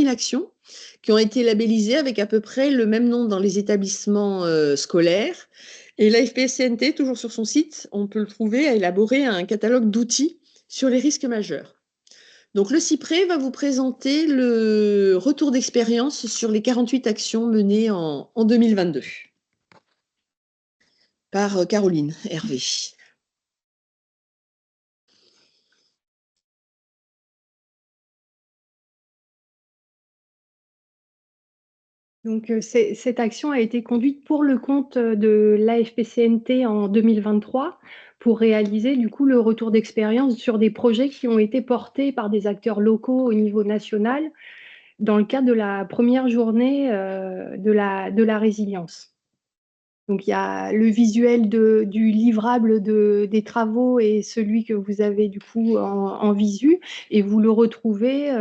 000 actions qui ont été labellisées avec à peu près le même nom dans les établissements scolaires. Et l'AFPCNT, toujours sur son site, on peut le trouver, a élaboré un catalogue d'outils sur les risques majeurs. Donc le CIPRE va vous présenter le retour d'expérience sur les 48 actions menées en 2022 par Caroline Hervé. Donc, cette action a été conduite pour le compte de l'AFPCNT en 2023 pour réaliser du coup le retour d'expérience sur des projets qui ont été portés par des acteurs locaux au niveau national dans le cadre de la première journée de la résilience. Donc, il y a le visuel du livrable des travaux et celui que vous avez du coup en visu, et vous le retrouvez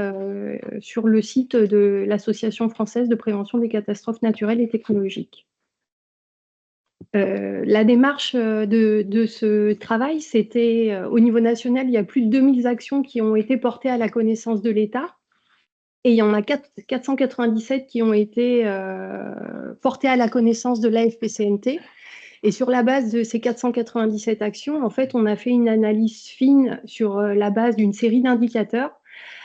sur le site de l'Association française de prévention des catastrophes naturelles et technologiques. La démarche de ce travail, c'était au niveau national, il y a plus de 2000 actions qui ont été portées à la connaissance de l'État. Et il y en a 497 qui ont été portées à la connaissance de l'AFPCNT. Et sur la base de ces 497 actions, en fait, on a fait une analyse fine sur la base d'une série d'indicateurs,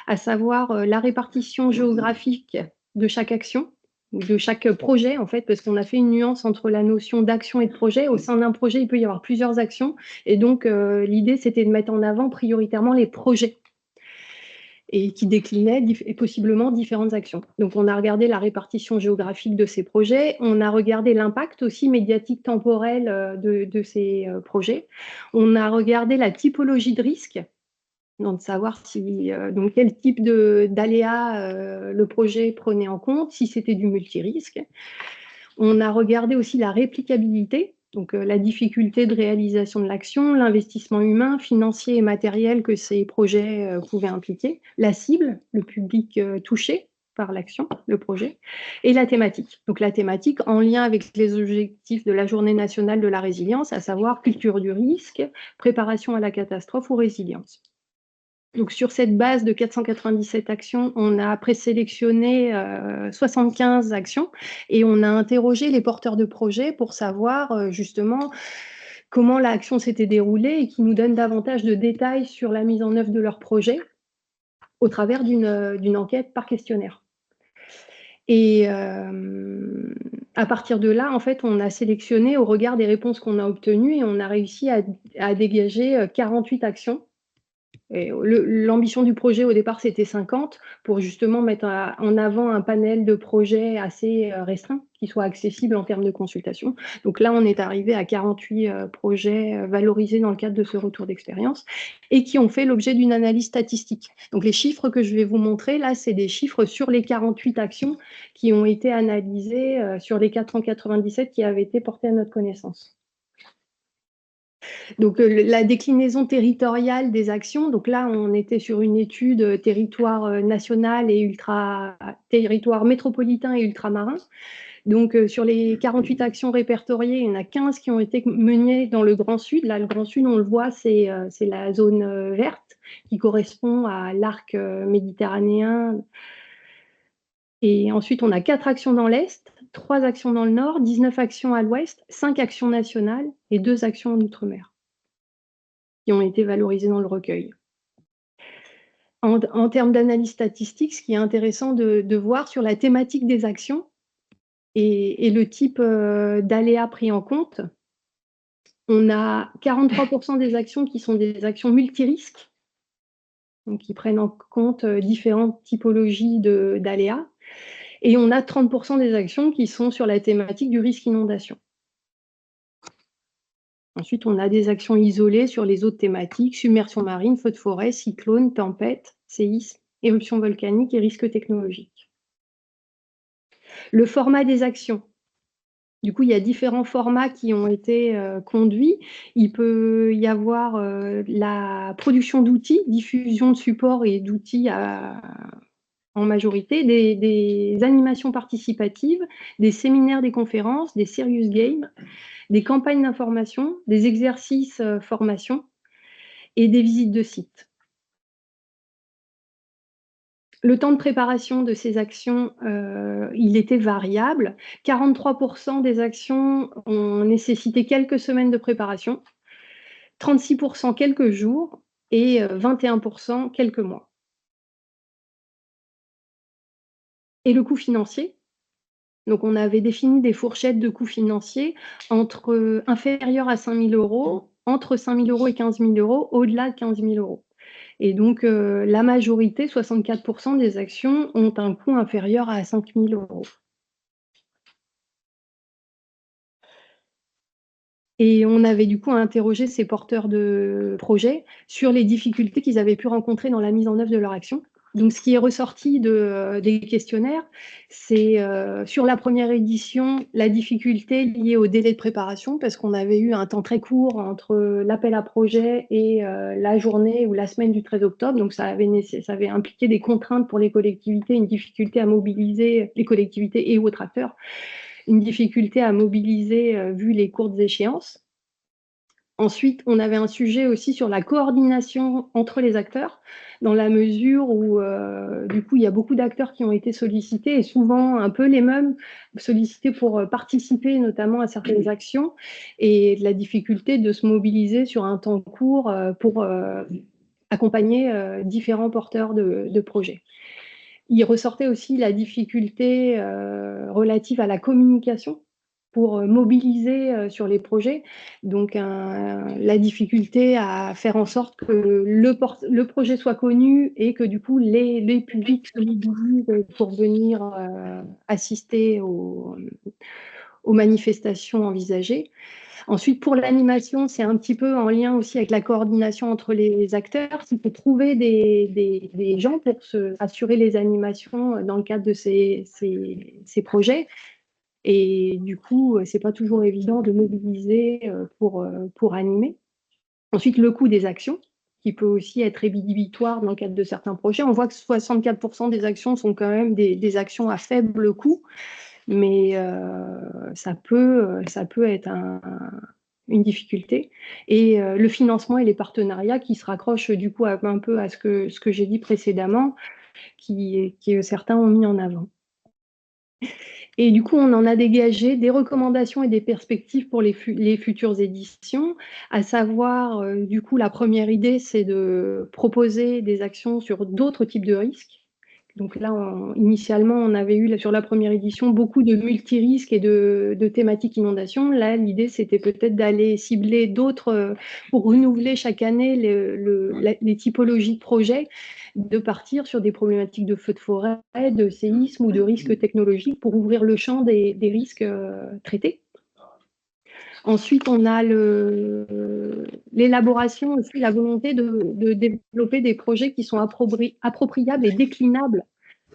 à savoir la répartition géographique de chaque action, de chaque projet, en fait, parce qu'on a fait une nuance entre la notion d'action et de projet. Au sein d'un projet, il peut y avoir plusieurs actions. Et donc, l'idée, c'était de mettre en avant prioritairement les projets et qui déclinaient possiblement différentes actions. Donc, on a regardé la répartition géographique de ces projets, on a regardé l'impact aussi médiatique temporel de ces projets, on a regardé la typologie de risque, donc de savoir donc quel type d'aléa le projet prenait en compte, si c'était du multirisque. On a regardé aussi la réplicabilité, donc la difficulté de réalisation de l'action, l'investissement humain, financier et matériel que ces projets pouvaient impliquer, la cible, le public touché par l'action, le projet, et la thématique. Donc la thématique en lien avec les objectifs de la Journée nationale de la résilience, à savoir culture du risque, préparation à la catastrophe ou résilience. Donc, sur cette base de 497 actions, on a présélectionné 75 actions et on a interrogé les porteurs de projets pour savoir justement comment l'action s'était déroulée et qui nous donnent davantage de détails sur la mise en œuvre de leur projet au travers d'une enquête par questionnaire. Et à partir de là, en fait, on a sélectionné au regard des réponses qu'on a obtenues et on a réussi à dégager 48 actions. L'ambition du projet au départ, c'était 50 pour justement mettre en avant un panel de projets assez restreint qui soit accessible en termes de consultation. Donc là, on est arrivé à 48 projets valorisés dans le cadre de ce retour d'expérience et qui ont fait l'objet d'une analyse statistique. Donc les chiffres que je vais vous montrer là, c'est des chiffres sur les 48 actions qui ont été analysées sur les 497 qui avaient été portées à notre connaissance. Donc, la déclinaison territoriale des actions, donc là, on était sur une étude territoire national et territoire métropolitain et ultramarin. Donc, sur les 48 actions répertoriées, il y en a 15 qui ont été menées dans le Grand Sud. Là, le Grand Sud, on le voit, c'est la zone verte qui correspond à l'arc méditerranéen. Et ensuite, on a 4 actions dans l'Est, 3 actions dans le Nord, 19 actions à l'Ouest, 5 actions nationales et 2 actions en Outre-mer qui ont été valorisées dans le recueil. En termes d'analyse statistique, ce qui est intéressant de voir sur la thématique des actions et le type d'aléas pris en compte, on a 43% des actions qui sont des actions multirisques, donc qui prennent en compte différentes typologies d'aléas, et on a 30% des actions qui sont sur la thématique du risque inondation. Ensuite, on a des actions isolées sur les autres thématiques, submersion marine, feux de forêt, cyclone, tempête, séisme, éruption volcanique et risques technologiques. Le format des actions. Du coup, il y a différents formats qui ont été conduits. Il peut y avoir la production d'outils, diffusion de supports et d'outils en majorité, des animations participatives, des séminaires, des conférences, des serious games, des campagnes d'information, des exercices formation et des visites de sites. Le temps de préparation de ces actions, il était variable. 43% des actions ont nécessité quelques semaines de préparation, 36% quelques jours et 21% quelques mois. Et le coût financier, donc on avait défini des fourchettes de coûts financiers entre inférieurs à 5 000 €, entre 5 000 € et 15 000 €, au-delà de 15 000 €. Et donc la majorité, 64% des actions, ont un coût inférieur à 5 000 €. Et on avait du coup interrogé ces porteurs de projets sur les difficultés qu'ils avaient pu rencontrer dans la mise en œuvre de leur action. Donc ce qui est ressorti des questionnaires, c'est sur la première édition, la difficulté liée au délai de préparation, parce qu'on avait eu un temps très court entre l'appel à projet et la journée ou la semaine du 13 octobre. Donc ça avait impliqué des contraintes pour les collectivités, une difficulté à mobiliser les collectivités et autres acteurs, une difficulté à mobiliser vu les courtes échéances. Ensuite, on avait un sujet aussi sur la coordination entre les acteurs, dans la mesure où, du coup, il y a beaucoup d'acteurs qui ont été sollicités et souvent un peu les mêmes, sollicités pour participer notamment à certaines actions, et la difficulté de se mobiliser sur un temps court pour accompagner différents porteurs de projets. Il ressortait aussi la difficulté relative à la communication pour mobiliser sur les projets. Donc la difficulté à faire en sorte que le projet soit connu et que du coup les publics se mobilisent pour venir assister aux manifestations envisagées. Ensuite, pour l'animation, c'est un petit peu en lien aussi avec la coordination entre les acteurs. Il faut trouver des gens pour assurer les animations dans le cadre de ces projets. Et du coup, c'est pas toujours évident de mobiliser pour animer. Ensuite, le coût des actions, qui peut aussi être rédhibitoire dans le cadre de certains projets. On voit que 64% des actions sont quand même des actions à faible coût, mais ça peut être une difficulté. Et le financement et les partenariats qui se raccrochent du coup un peu à ce que j'ai dit précédemment, que certains ont mis en avant. Et du coup, on en a dégagé des recommandations et des perspectives pour les futures éditions, à savoir, du coup, la première idée, c'est de proposer des actions sur d'autres types de risques. Donc là, initialement, on avait eu sur la première édition beaucoup de multirisques et de thématiques inondations. Là, l'idée, c'était peut-être d'aller cibler d'autres, pour renouveler chaque année les typologies de projets, de partir sur des problématiques de feux de forêt, de séisme ou de risques technologiques pour ouvrir le champ des risques traités. Ensuite, on a l'élaboration aussi, la volonté de développer des projets qui sont appropriables et déclinables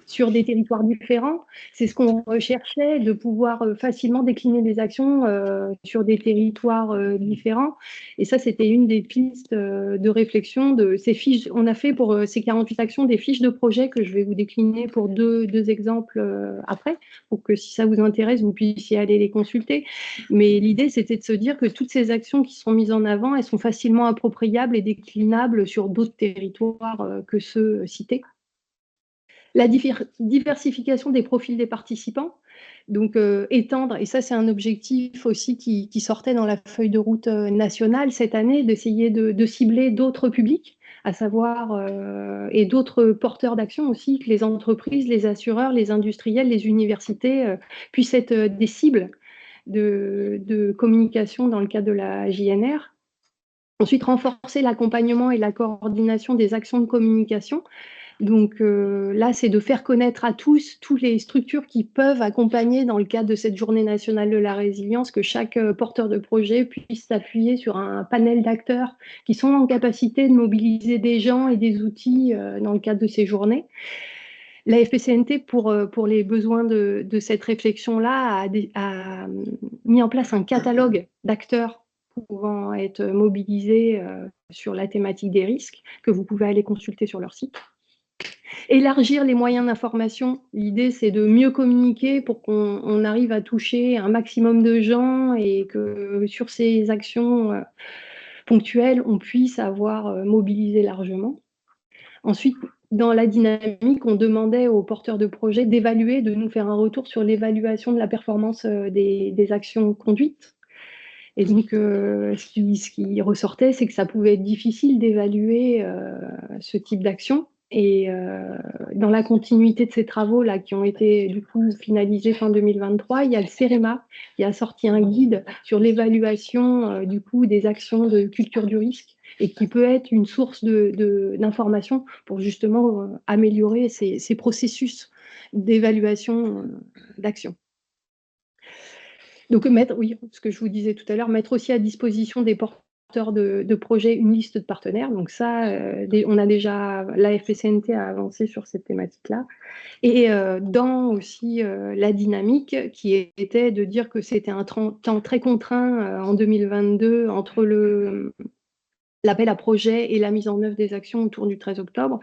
sur des territoires différents. C'est ce qu'on recherchait, de pouvoir facilement décliner des actions sur des territoires différents. Et ça, c'était une des pistes de réflexion de ces fiches. On a fait pour ces 48 actions des fiches de projet que je vais vous décliner pour deux exemples après, pour que si ça vous intéresse, vous puissiez aller les consulter. Mais l'idée, c'était de se dire que toutes ces actions qui sont mises en avant, elles sont facilement appropriables et déclinables sur d'autres territoires que ceux cités. La diversification des profils des participants, donc étendre, et ça c'est un objectif aussi qui sortait dans la feuille de route nationale cette année, d'essayer de cibler d'autres publics, à savoir, et d'autres porteurs d'action aussi, que les entreprises, les assureurs, les industriels, les universités puissent être des cibles de communication dans le cadre de la JNR. Ensuite, renforcer l'accompagnement et la coordination des actions de communication. Donc là, c'est de faire connaître à tous, toutes les structures qui peuvent accompagner dans le cadre de cette journée nationale de la résilience, que chaque porteur de projet puisse s'appuyer sur un panel d'acteurs qui sont en capacité de mobiliser des gens et des outils dans le cadre de ces journées. La FPCNT, pour les besoins de cette réflexion-là, a mis en place un catalogue d'acteurs pouvant être mobilisés sur la thématique des risques, que vous pouvez aller consulter sur leur site. Élargir les moyens d'information, l'idée c'est de mieux communiquer pour qu'on arrive à toucher un maximum de gens et que sur ces actions ponctuelles, on puisse avoir mobilisé largement. Ensuite, dans la dynamique, on demandait aux porteurs de projets d'évaluer, de nous faire un retour sur l'évaluation de la performance des actions conduites. Et donc, ce qui ressortait, c'est que ça pouvait être difficile d'évaluer ce type d'action. Et dans la continuité de ces travaux-là, qui ont été du coup finalisés fin 2023, il y a le CEREMA qui a sorti un guide sur l'évaluation du coup des actions de culture du risque et qui peut être une source d'information pour justement améliorer ces processus d'évaluation d'action. Donc, oui, ce que je vous disais tout à l'heure, mettre aussi à disposition des porteurs de projets une liste de partenaires. Donc ça, on a déjà, la FPCNT a avancé sur cette thématique-là. Et dans aussi la dynamique qui était de dire que c'était un temps très contraint en 2022 entre l'appel à projet et la mise en œuvre des actions autour du 13 octobre,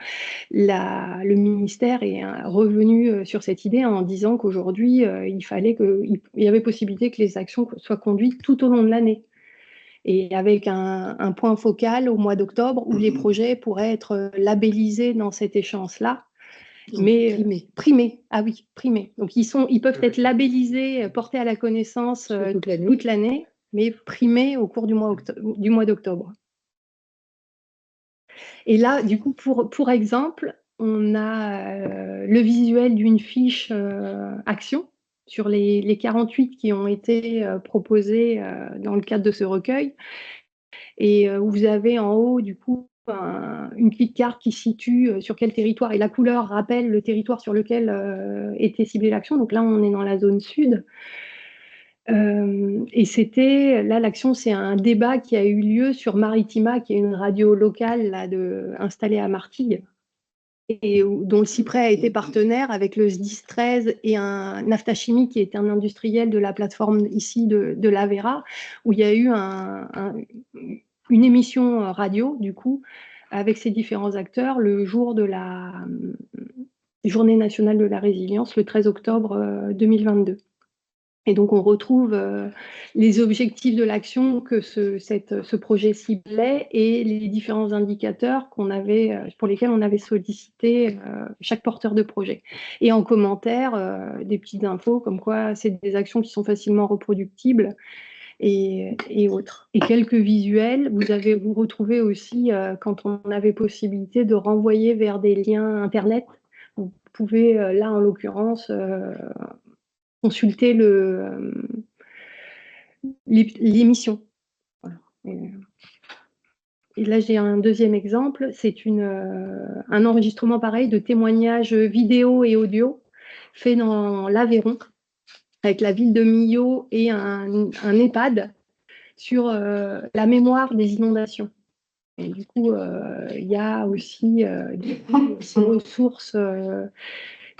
le ministère est revenu sur cette idée en disant qu'aujourd'hui, il y avait possibilité que les actions soient conduites tout au long de l'année. Et avec un point focal au mois d'octobre où les projets pourraient être labellisés dans cette échéance-là. Mais primés. Ah oui, primés. Donc ils peuvent être labellisés, portés à la connaissance toute l'année, mais primés au cours du mois d'octobre. Et là, du coup, pour exemple, on a le visuel d'une fiche action sur les 48 qui ont été proposés dans le cadre de ce recueil. Et où vous avez en haut, du coup, une petite carte qui situe sur quel territoire, et la couleur rappelle le territoire sur lequel était ciblée l'action. Donc là, on est dans la zone sud. Et là, l'action, c'est un débat qui a eu lieu sur Maritima, qui est une radio locale là, installée à Martigues, et dont le CIPRE a été partenaire avec le SDIS 13 et un Naftachimi, qui est un industriel de la plateforme ici de l'Avera, où il y a eu une émission radio, du coup, avec ces différents acteurs, le jour de la Journée nationale de la résilience, le 13 octobre 2022. Et donc, on retrouve les objectifs de l'action que ce projet ciblait et les différents indicateurs pour lesquels on avait sollicité chaque porteur de projet. Et en commentaire, des petites infos comme quoi c'est des actions qui sont facilement reproductibles et autres. Et quelques visuels, vous retrouvez aussi, quand on avait possibilité de renvoyer vers des liens Internet, vous pouvez, là en l'occurrence, consulter l'émission. Voilà. Et là, j'ai un deuxième exemple. C'est un enregistrement pareil de témoignages vidéo et audio fait dans l'Aveyron avec la ville de Millau et un EHPAD sur la mémoire des inondations. Et du coup, il y a aussi ces ressources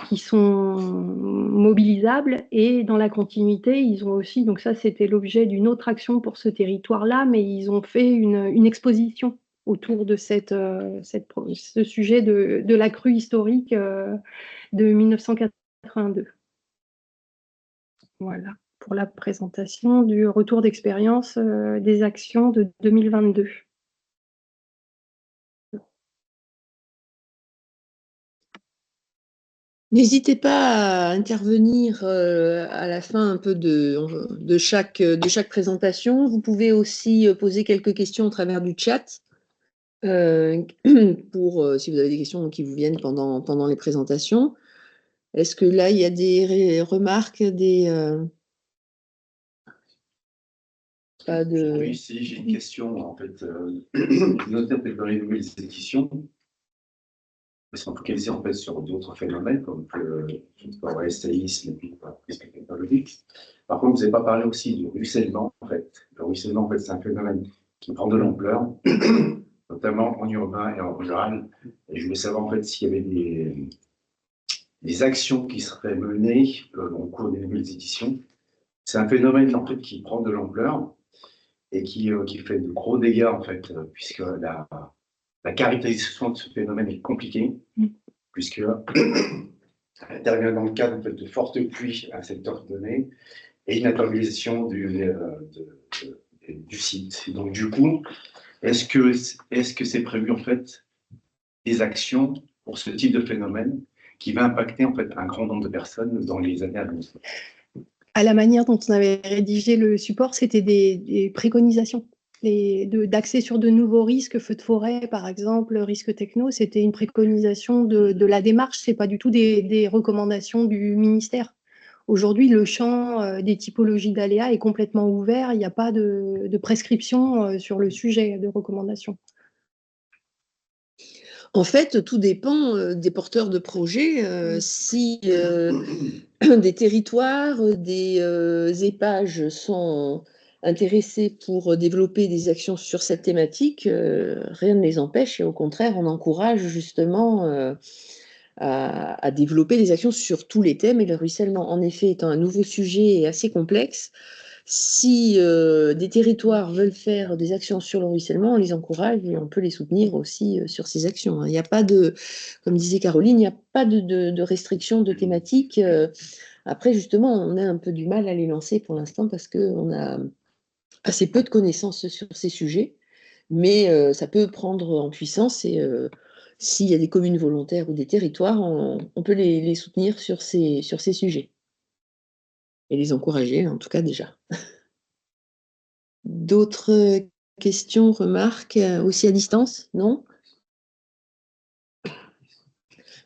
qui sont mobilisables, et dans la continuité, ils ont aussi, donc ça c'était l'objet d'une autre action pour ce territoire-là, mais ils ont fait une exposition autour de ce sujet de la crue historique de 1982. Voilà, pour la présentation du retour d'expérience des actions de 2022. N'hésitez pas à intervenir à la fin un peu de chaque présentation. Vous pouvez aussi poser quelques questions au travers du chat pour si vous avez des questions qui vous viennent pendant les présentations. Est-ce que là, il y a des remarques, pas de... Oui, si j'ai une question, en fait, je notais peut-être dans les nouvelles éditions, elles sont focalisées en fait sur d'autres phénomènes comme le séisme et puis le risque technologique. Par contre, vous n'avez pas parlé aussi du ruissellement, en fait. Le ruissellement, en fait, c'est un phénomène qui prend de l'ampleur, notamment en urbain et en rural. Et je voulais savoir, en fait, s'il y avait des actions qui seraient menées au cours des nouvelles éditions. C'est un phénomène, en fait, qui prend de l'ampleur et qui fait de gros dégâts, en fait, puisque la caractérisation de ce phénomène est compliquée, puisque elle intervient dans le cadre en fait, de fortes pluies à un secteur donné et une imperméabilisation du site. Et donc, du coup, est-ce que c'est prévu, en fait, des actions pour ce type de phénomène qui va impacter en fait un grand nombre de personnes dans les années à venir? À la manière dont on avait rédigé le support, c'était des préconisations d'accès sur de nouveaux risques, feux de forêt par exemple, risques techno, c'était une préconisation de la démarche, c'est pas du tout des recommandations du ministère. Aujourd'hui, le champ des typologies d'aléas est complètement ouvert, il n'y a pas de prescription sur le sujet de recommandation. En fait, tout dépend des porteurs de projets. Si des territoires, des EPAGE sont intéressés pour développer des actions sur cette thématique, rien ne les empêche et au contraire, on encourage justement à développer des actions sur tous les thèmes et le ruissellement, en effet, étant un nouveau sujet et assez complexe. Si des territoires veulent faire des actions sur le ruissellement, on les encourage et on peut les soutenir aussi sur ces actions. Il n'y a pas de, comme disait Caroline, il n'y a pas de restriction de thématique. Après, justement, on a un peu du mal à les lancer pour l'instant parce qu'on a assez peu de connaissances sur ces sujets, mais ça peut prendre en puissance et s'il y a des communes volontaires ou des territoires, on peut les soutenir sur ces sujets et les encourager, en tout cas déjà. D'autres questions, remarques, aussi à distance? Non?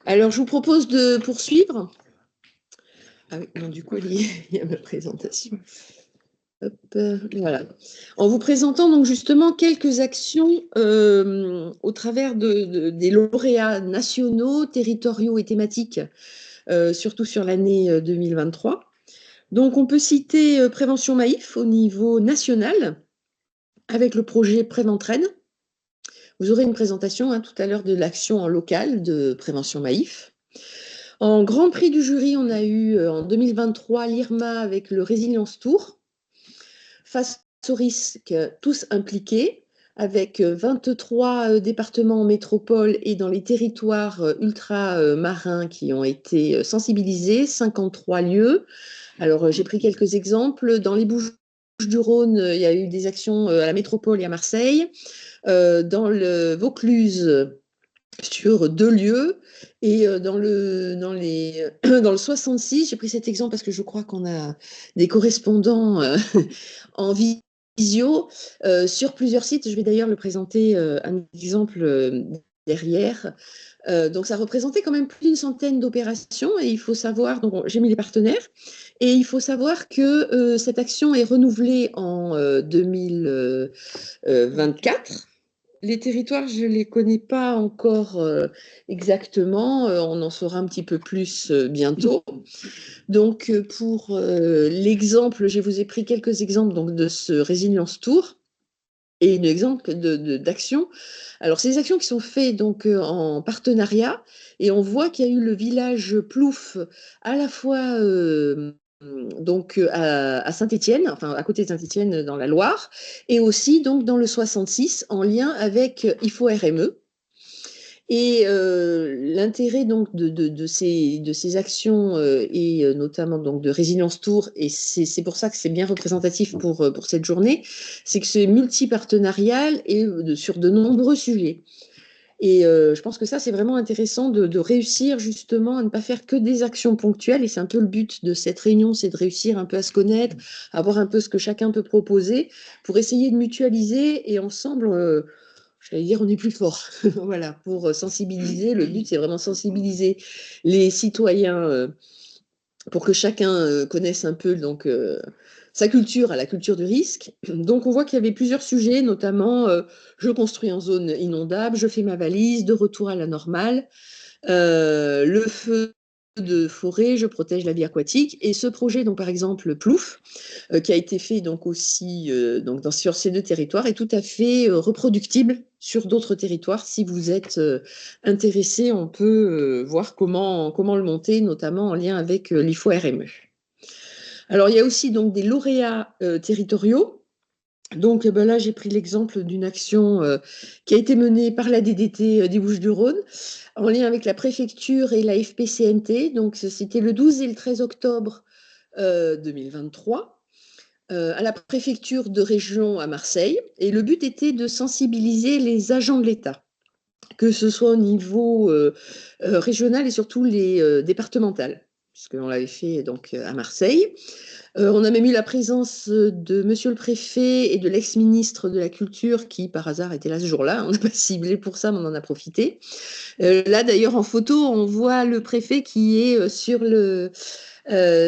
Alors, je vous propose de poursuivre. Ah oui, non, du coup, il y a ma présentation. Hop, voilà. En vous présentant donc justement quelques actions au travers des lauréats nationaux, territoriaux et thématiques, surtout sur l'année 2023. Donc, on peut citer Prévention Maïf au niveau national avec le projet Préventraine. Vous aurez une présentation tout à l'heure de l'action en local de Prévention Maïf. En grand prix du jury, on a eu en 2023 l'IRMA avec le Résilience Tour. Face aux risques, tous impliqués, avec 23 départements en métropole et dans les territoires ultramarins qui ont été sensibilisés, 53 lieux. Alors, j'ai pris quelques exemples. Dans les Bouches-du-Rhône, il y a eu des actions à la métropole et à Marseille. Dans le Vaucluse, sur 2 lieux. Et dans le 66, j'ai pris cet exemple parce que je crois qu'on a des correspondants en visio sur plusieurs sites. Je vais d'ailleurs le présenter un exemple derrière. Donc ça représentait quand même plus d'une centaine d'opérations et il faut savoir, donc j'ai mis les partenaires, et il faut savoir que cette action est renouvelée en 2024. Les territoires, je ne les connais pas encore exactement, on en saura un petit peu plus bientôt. Donc pour l'exemple, je vous ai pris quelques exemples donc, de ce Résilience Tour et un exemple d'action. Alors, c'est des actions qui sont faites donc, en partenariat et on voit qu'il y a eu le village Plouf à la fois donc à Saint-Étienne, enfin à côté de Saint-Étienne dans la Loire, et aussi donc dans le 66 en lien avec IFO-RME. Et l'intérêt donc de ces actions et notamment donc de Résilience Tour, et c'est pour ça que c'est bien représentatif pour cette journée, c'est que c'est multipartenarial et sur de nombreux sujets. Et je pense que ça, c'est vraiment intéressant de réussir justement à ne pas faire que des actions ponctuelles. Et c'est un peu le but de cette réunion, c'est de réussir un peu à se connaître, à voir un peu ce que chacun peut proposer pour essayer de mutualiser et ensemble, j'allais dire, on est plus fort. Voilà, pour sensibiliser. Le but, c'est vraiment sensibiliser les citoyens pour que chacun connaisse un peu donc, sa culture à la culture du risque. Donc, on voit qu'il y avait plusieurs sujets, notamment je construis en zone inondable, je fais ma valise, de retour à la normale, le feu de forêt, je protège la vie aquatique. Et ce projet, donc par exemple Plouf, qui a été fait donc aussi donc sur ces 2 territoires, est tout à fait reproductible sur d'autres territoires. Si vous êtes intéressé, on peut voir comment le monter, notamment en lien avec l'IFO-RME. Alors, il y a aussi donc des lauréats territoriaux. Donc là, j'ai pris l'exemple d'une action qui a été menée par la DDT des Bouches-du-Rhône en lien avec la préfecture et la FPCNT. Donc, c'était le 12 et le 13 octobre 2023 à la préfecture de région à Marseille. Et le but était de sensibiliser les agents de l'État que ce soit au niveau régional et surtout les départemental, puisqu'on l'avait fait donc à Marseille. On a même eu la présence de monsieur le préfet et de l'ex-ministre de la Culture qui, par hasard, était là ce jour-là. On n'a pas ciblé pour ça, mais on en a profité. Là, d'ailleurs, en photo, on voit le préfet qui est sur le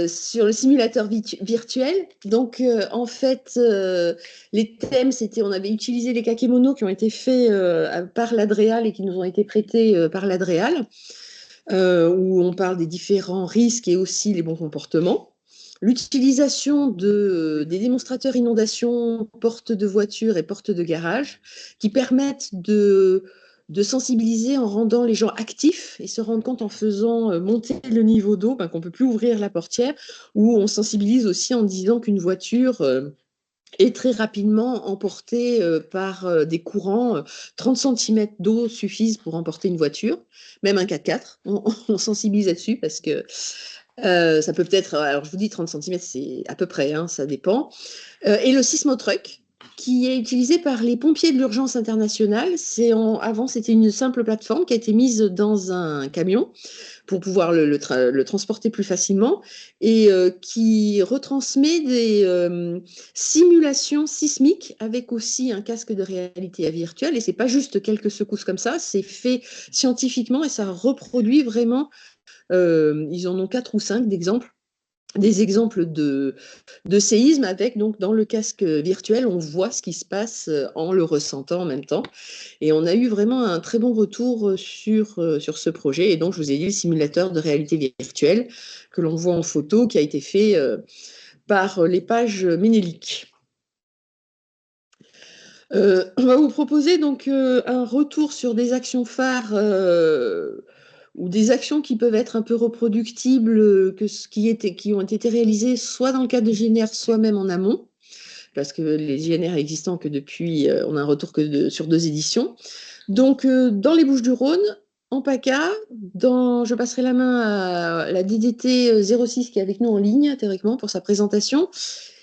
simulateur virtuel. Donc, en fait, les thèmes, c'était, on avait utilisé les kakémonos qui ont été faits par l'Adréal et qui nous ont été prêtés par l'Adréal, où on parle des différents risques et aussi les bons comportements. L'utilisation des démonstrateurs inondation, portes de voiture et portes de garage, qui permettent de sensibiliser en rendant les gens actifs et se rendre compte en faisant monter le niveau d'eau qu'on ne peut plus ouvrir la portière, ou on sensibilise aussi en disant qu'une voiture est très rapidement emportée par des courants. 30 cm d'eau suffisent pour emporter une voiture, même un 4x4. On sensibilise là-dessus parce que ça peut être, alors je vous dis 30 cm, c'est à peu près, hein, ça dépend. Et le sismotruck, qui est utilisé par les pompiers de l'urgence internationale. Avant, c'était une simple plateforme qui a été mise dans un camion pour pouvoir le transporter plus facilement et qui retransmet des simulations sismiques avec aussi un casque de réalité virtuelle. Et c'est pas juste quelques secousses comme ça, c'est fait scientifiquement et ça reproduit vraiment. Ils en ont 4 ou 5 d'exemples. Des exemples de séismes avec, donc, dans le casque virtuel, on voit ce qui se passe en le ressentant en même temps. Et on a eu vraiment un très bon retour sur ce projet. Et donc, je vous ai dit, le simulateur de réalité virtuelle que l'on voit en photo, qui a été fait par les pages Ménélique. On va vous proposer donc un retour sur des actions phares ou des actions qui peuvent être un peu reproductibles qui ont été réalisées soit dans le cadre de GNR, soit même en amont, parce que les GNR existants que depuis, on a un retour sur 2 éditions. Donc, dans les Bouches-du-Rhône, en PACA, je passerai la main à la DDT 06 qui est avec nous en ligne, théoriquement, pour sa présentation.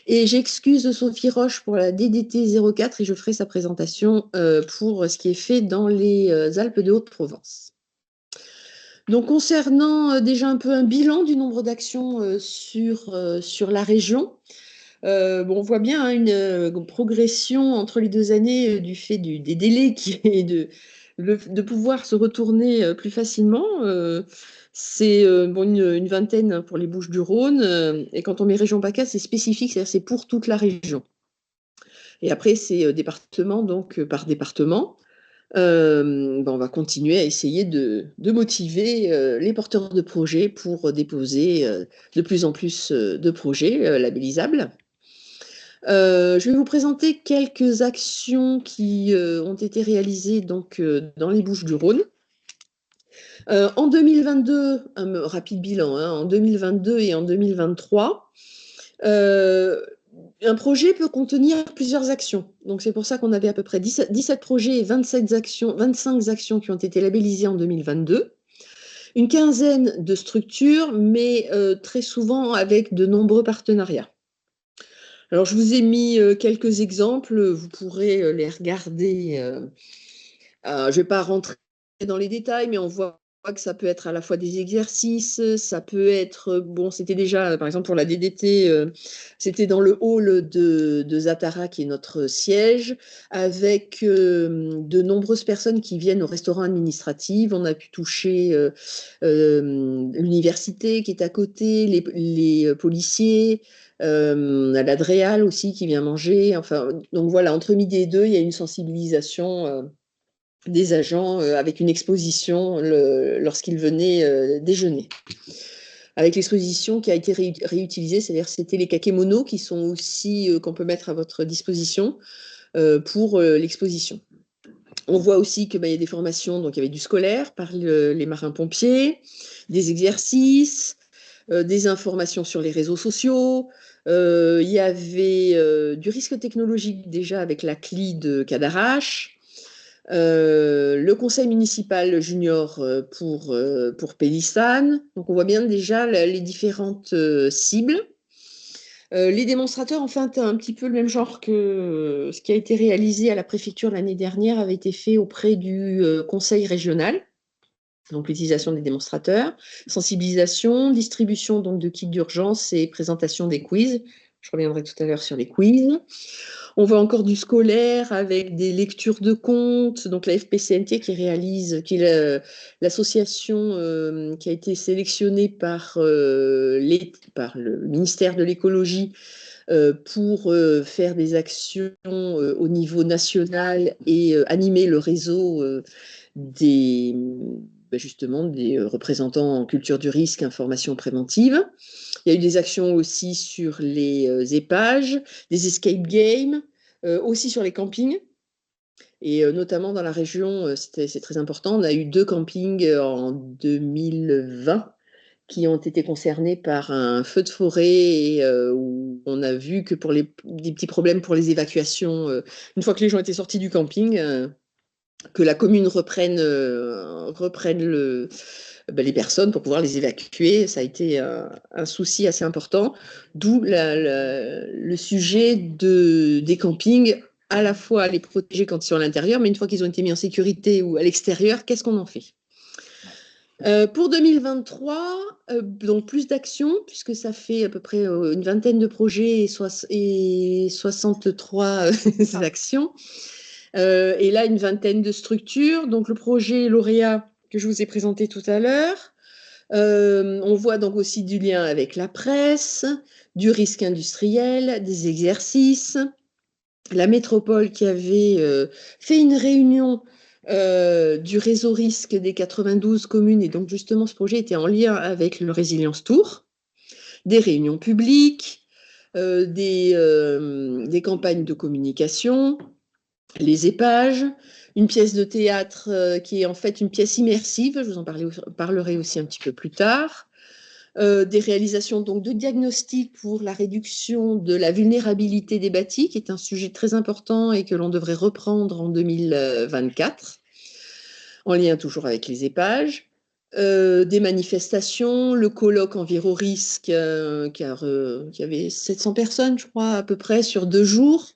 Et j'excuse Sophie Roche pour la DDT 04 et je ferai sa présentation pour ce qui est fait dans les Alpes de Haute-Provence. Donc, concernant déjà un peu un bilan du nombre d'actions sur la région, on voit bien hein, une progression entre les 2 années du fait des délais qui est de pouvoir se retourner plus facilement. C'est une vingtaine pour les Bouches-du-Rhône. Et quand on met région PACA, c'est spécifique, c'est-à-dire c'est pour toute la région. Et après, c'est département, donc par département. On va continuer à essayer de motiver les porteurs de projets pour déposer de plus en plus de projets labellisables. Je vais vous présenter quelques actions qui ont été réalisées donc, dans les Bouches-du-Rhône. En 2022, un rapide bilan, hein, en 2022 et en 2023, un projet peut contenir plusieurs actions. Donc c'est pour ça qu'on avait à peu près 17 projets et 25 actions qui ont été labellisées en 2022. Une quinzaine de structures, mais très souvent avec de nombreux partenariats. Alors, je vous ai mis quelques exemples, vous pourrez les regarder. Je ne vais pas rentrer dans les détails, mais on voit que ça peut être à la fois des exercices, ça peut être, c'était déjà, par exemple pour la DDT, c'était dans le hall de Zatara, qui est notre siège, avec de nombreuses personnes qui viennent au restaurant administratif. On a pu toucher l'université qui est à côté, les policiers, à l'Adréal aussi qui vient manger. Enfin, donc voilà, entre midi et 2, il y a une sensibilisation des agents avec une exposition lorsqu'ils venaient déjeuner. Avec l'exposition qui a été réutilisée, c'est-à-dire c'était les kakémonos qui sont aussi qu'on peut mettre à votre disposition pour l'exposition. On voit aussi qu'il y a des formations, donc il y avait du scolaire par les marins-pompiers, des exercices, des informations sur les réseaux sociaux. Il y avait du risque technologique déjà avec la CLI de Cadarache. Le conseil municipal junior pour Pélissan. Donc on voit bien déjà les différentes cibles. Les démonstrateurs, enfin, un petit peu le même genre que ce qui a été réalisé à la préfecture l'année dernière avait été fait auprès du conseil régional. Donc l'utilisation des démonstrateurs, sensibilisation, distribution donc de kits d'urgence et présentation des quiz. Je reviendrai tout à l'heure sur les quiz. On voit encore du scolaire avec des lectures de contes. Donc la FPCNT qui est l'association qui a été sélectionnée par le ministère de l'écologie pour faire des actions au niveau national et animer le réseau justement des représentants en culture du risque, information préventive. Il y a eu des actions aussi sur les épages, des escape games, aussi sur les campings. Et notamment dans la région, c'est très important, on a eu 2 campings en 2020 qui ont été concernés par un feu de forêt et où on a vu que pour des petits problèmes pour les évacuations, une fois que les gens étaient sortis du camping, que la commune reprenne les personnes pour pouvoir les évacuer. Ça a été un souci assez important, d'où le sujet des campings, à la fois les protéger quand ils sont à l'intérieur, mais une fois qu'ils ont été mis en sécurité ou à l'extérieur, qu'est-ce qu'on en fait? Pour 2023, donc plus d'actions, puisque ça fait à peu près une vingtaine de projets et 63 actions. Et là, une vingtaine de structures. Donc le projet lauréat que je vous ai présenté tout à l'heure. On voit donc aussi du lien avec la presse, du risque industriel, des exercices. La métropole qui avait fait une réunion du réseau risque des 92 communes, et donc justement ce projet était en lien avec le Résilience Tour, des réunions publiques, des campagnes de communication, les épages, une pièce de théâtre qui est en fait une pièce immersive, je vous en parlerai aussi un petit peu plus tard, des réalisations donc de diagnostics pour la réduction de la vulnérabilité des bâtis, qui est un sujet très important et que l'on devrait reprendre en 2024, en lien toujours avec les épages. Des manifestations, le colloque Enviro-Risque qui avait 700 personnes, je crois, à peu près, sur 2 jours,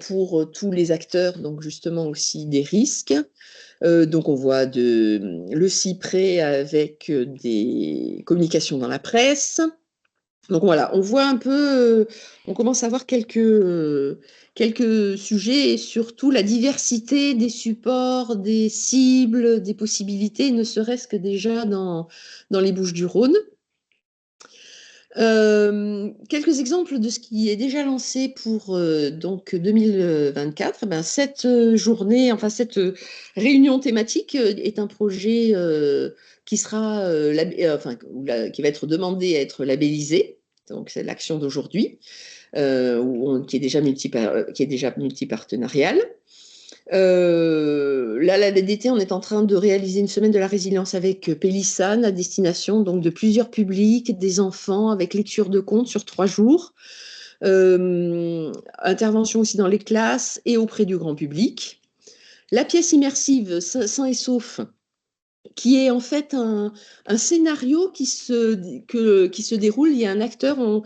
pour tous les acteurs, donc justement aussi des risques. Donc on voit le cyprès avec des communications dans la presse. Donc voilà, on voit un peu, on commence à voir quelques sujets et surtout la diversité des supports, des cibles, des possibilités, ne serait-ce que déjà dans les Bouches-du-Rhône. Quelques exemples de ce qui est déjà lancé pour donc 2024. Cette journée, enfin cette réunion thématique est un projet qui sera qui va être demandé à être labellisé. Donc c'est l'action d'aujourd'hui, qui est déjà multipartenariale. Là, l'été, on est en train de réaliser une semaine de la résilience avec Pélissane à destination donc de plusieurs publics, des enfants, avec lecture de contes sur 3 jours. Intervention aussi dans les classes et auprès du grand public. La pièce immersive Sain et Sauf, qui est en fait un scénario qui se déroule. Il y a un acteur, on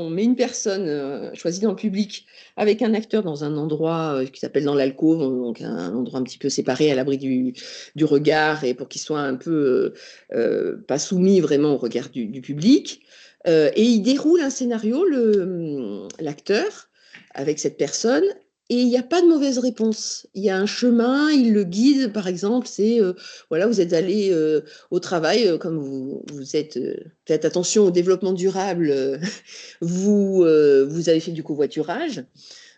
met une personne choisie dans le public avec un acteur dans un endroit qui s'appelle dans l'alcôve, donc un endroit un petit peu séparé à l'abri du regard et pour qu'il soit un peu pas soumis vraiment au regard du public. Et il déroule un scénario, l'acteur, avec cette personne. Et il n'y a pas de mauvaise réponse. Il y a un chemin, il le guide, par exemple, c'est, voilà, vous êtes allé au travail, comme vous êtes, faites attention au développement durable, vous avez fait du covoiturage,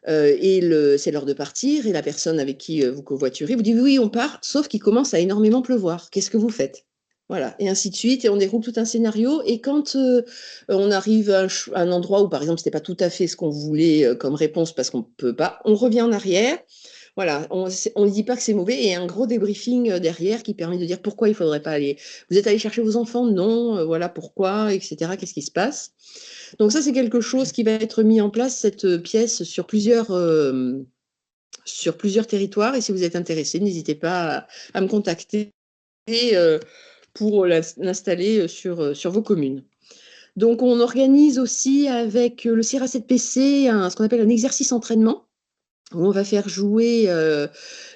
et c'est l'heure de partir, et la personne avec qui vous covoiturez vous dit oui, on part, sauf qu'il commence à énormément pleuvoir. Qu'est-ce que vous faites? Voilà, et ainsi de suite, et on déroule tout un scénario, et quand on arrive à un endroit où, par exemple, ce n'était pas tout à fait ce qu'on voulait comme réponse parce qu'on ne peut pas, on revient en arrière, voilà, on ne dit pas que c'est mauvais, et un gros débriefing derrière qui permet de dire pourquoi il ne faudrait pas aller. Vous êtes allé chercher vos enfants? Non, voilà pourquoi, etc. Qu'est-ce qui se passe? Donc ça, c'est quelque chose qui va être mis en place, cette pièce, sur plusieurs territoires, et si vous êtes intéressé, n'hésitez pas à me contacter pour l'installer sur vos communes. Donc, on organise aussi avec le CIRA7PC ce qu'on appelle un exercice entraînement, où on va faire jouer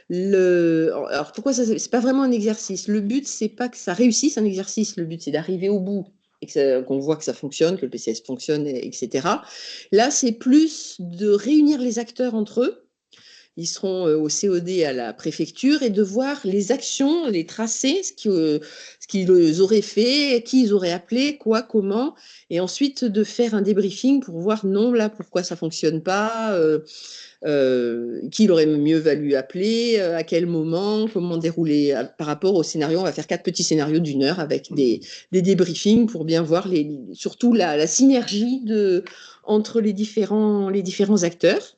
Alors, pourquoi ça, c'est pas vraiment un exercice? Le but, c'est pas que ça réussisse un exercice. Le but, c'est d'arriver au bout et qu'on voit que ça fonctionne, que le PCS fonctionne, etc. Là, c'est plus de réunir les acteurs entre eux. Ils seront au COD à la préfecture et de voir les actions, les tracés, ce qu'ils auraient fait, qui ils auraient appelé, quoi, comment, et ensuite de faire un débriefing pour voir non, là, pourquoi ça fonctionne pas, qui il aurait mieux valu appeler, à quel moment, comment dérouler par rapport au scénario. On va faire 4 petits scénarios d'1 heure avec des débriefings pour bien voir surtout la synergie entre les différents acteurs.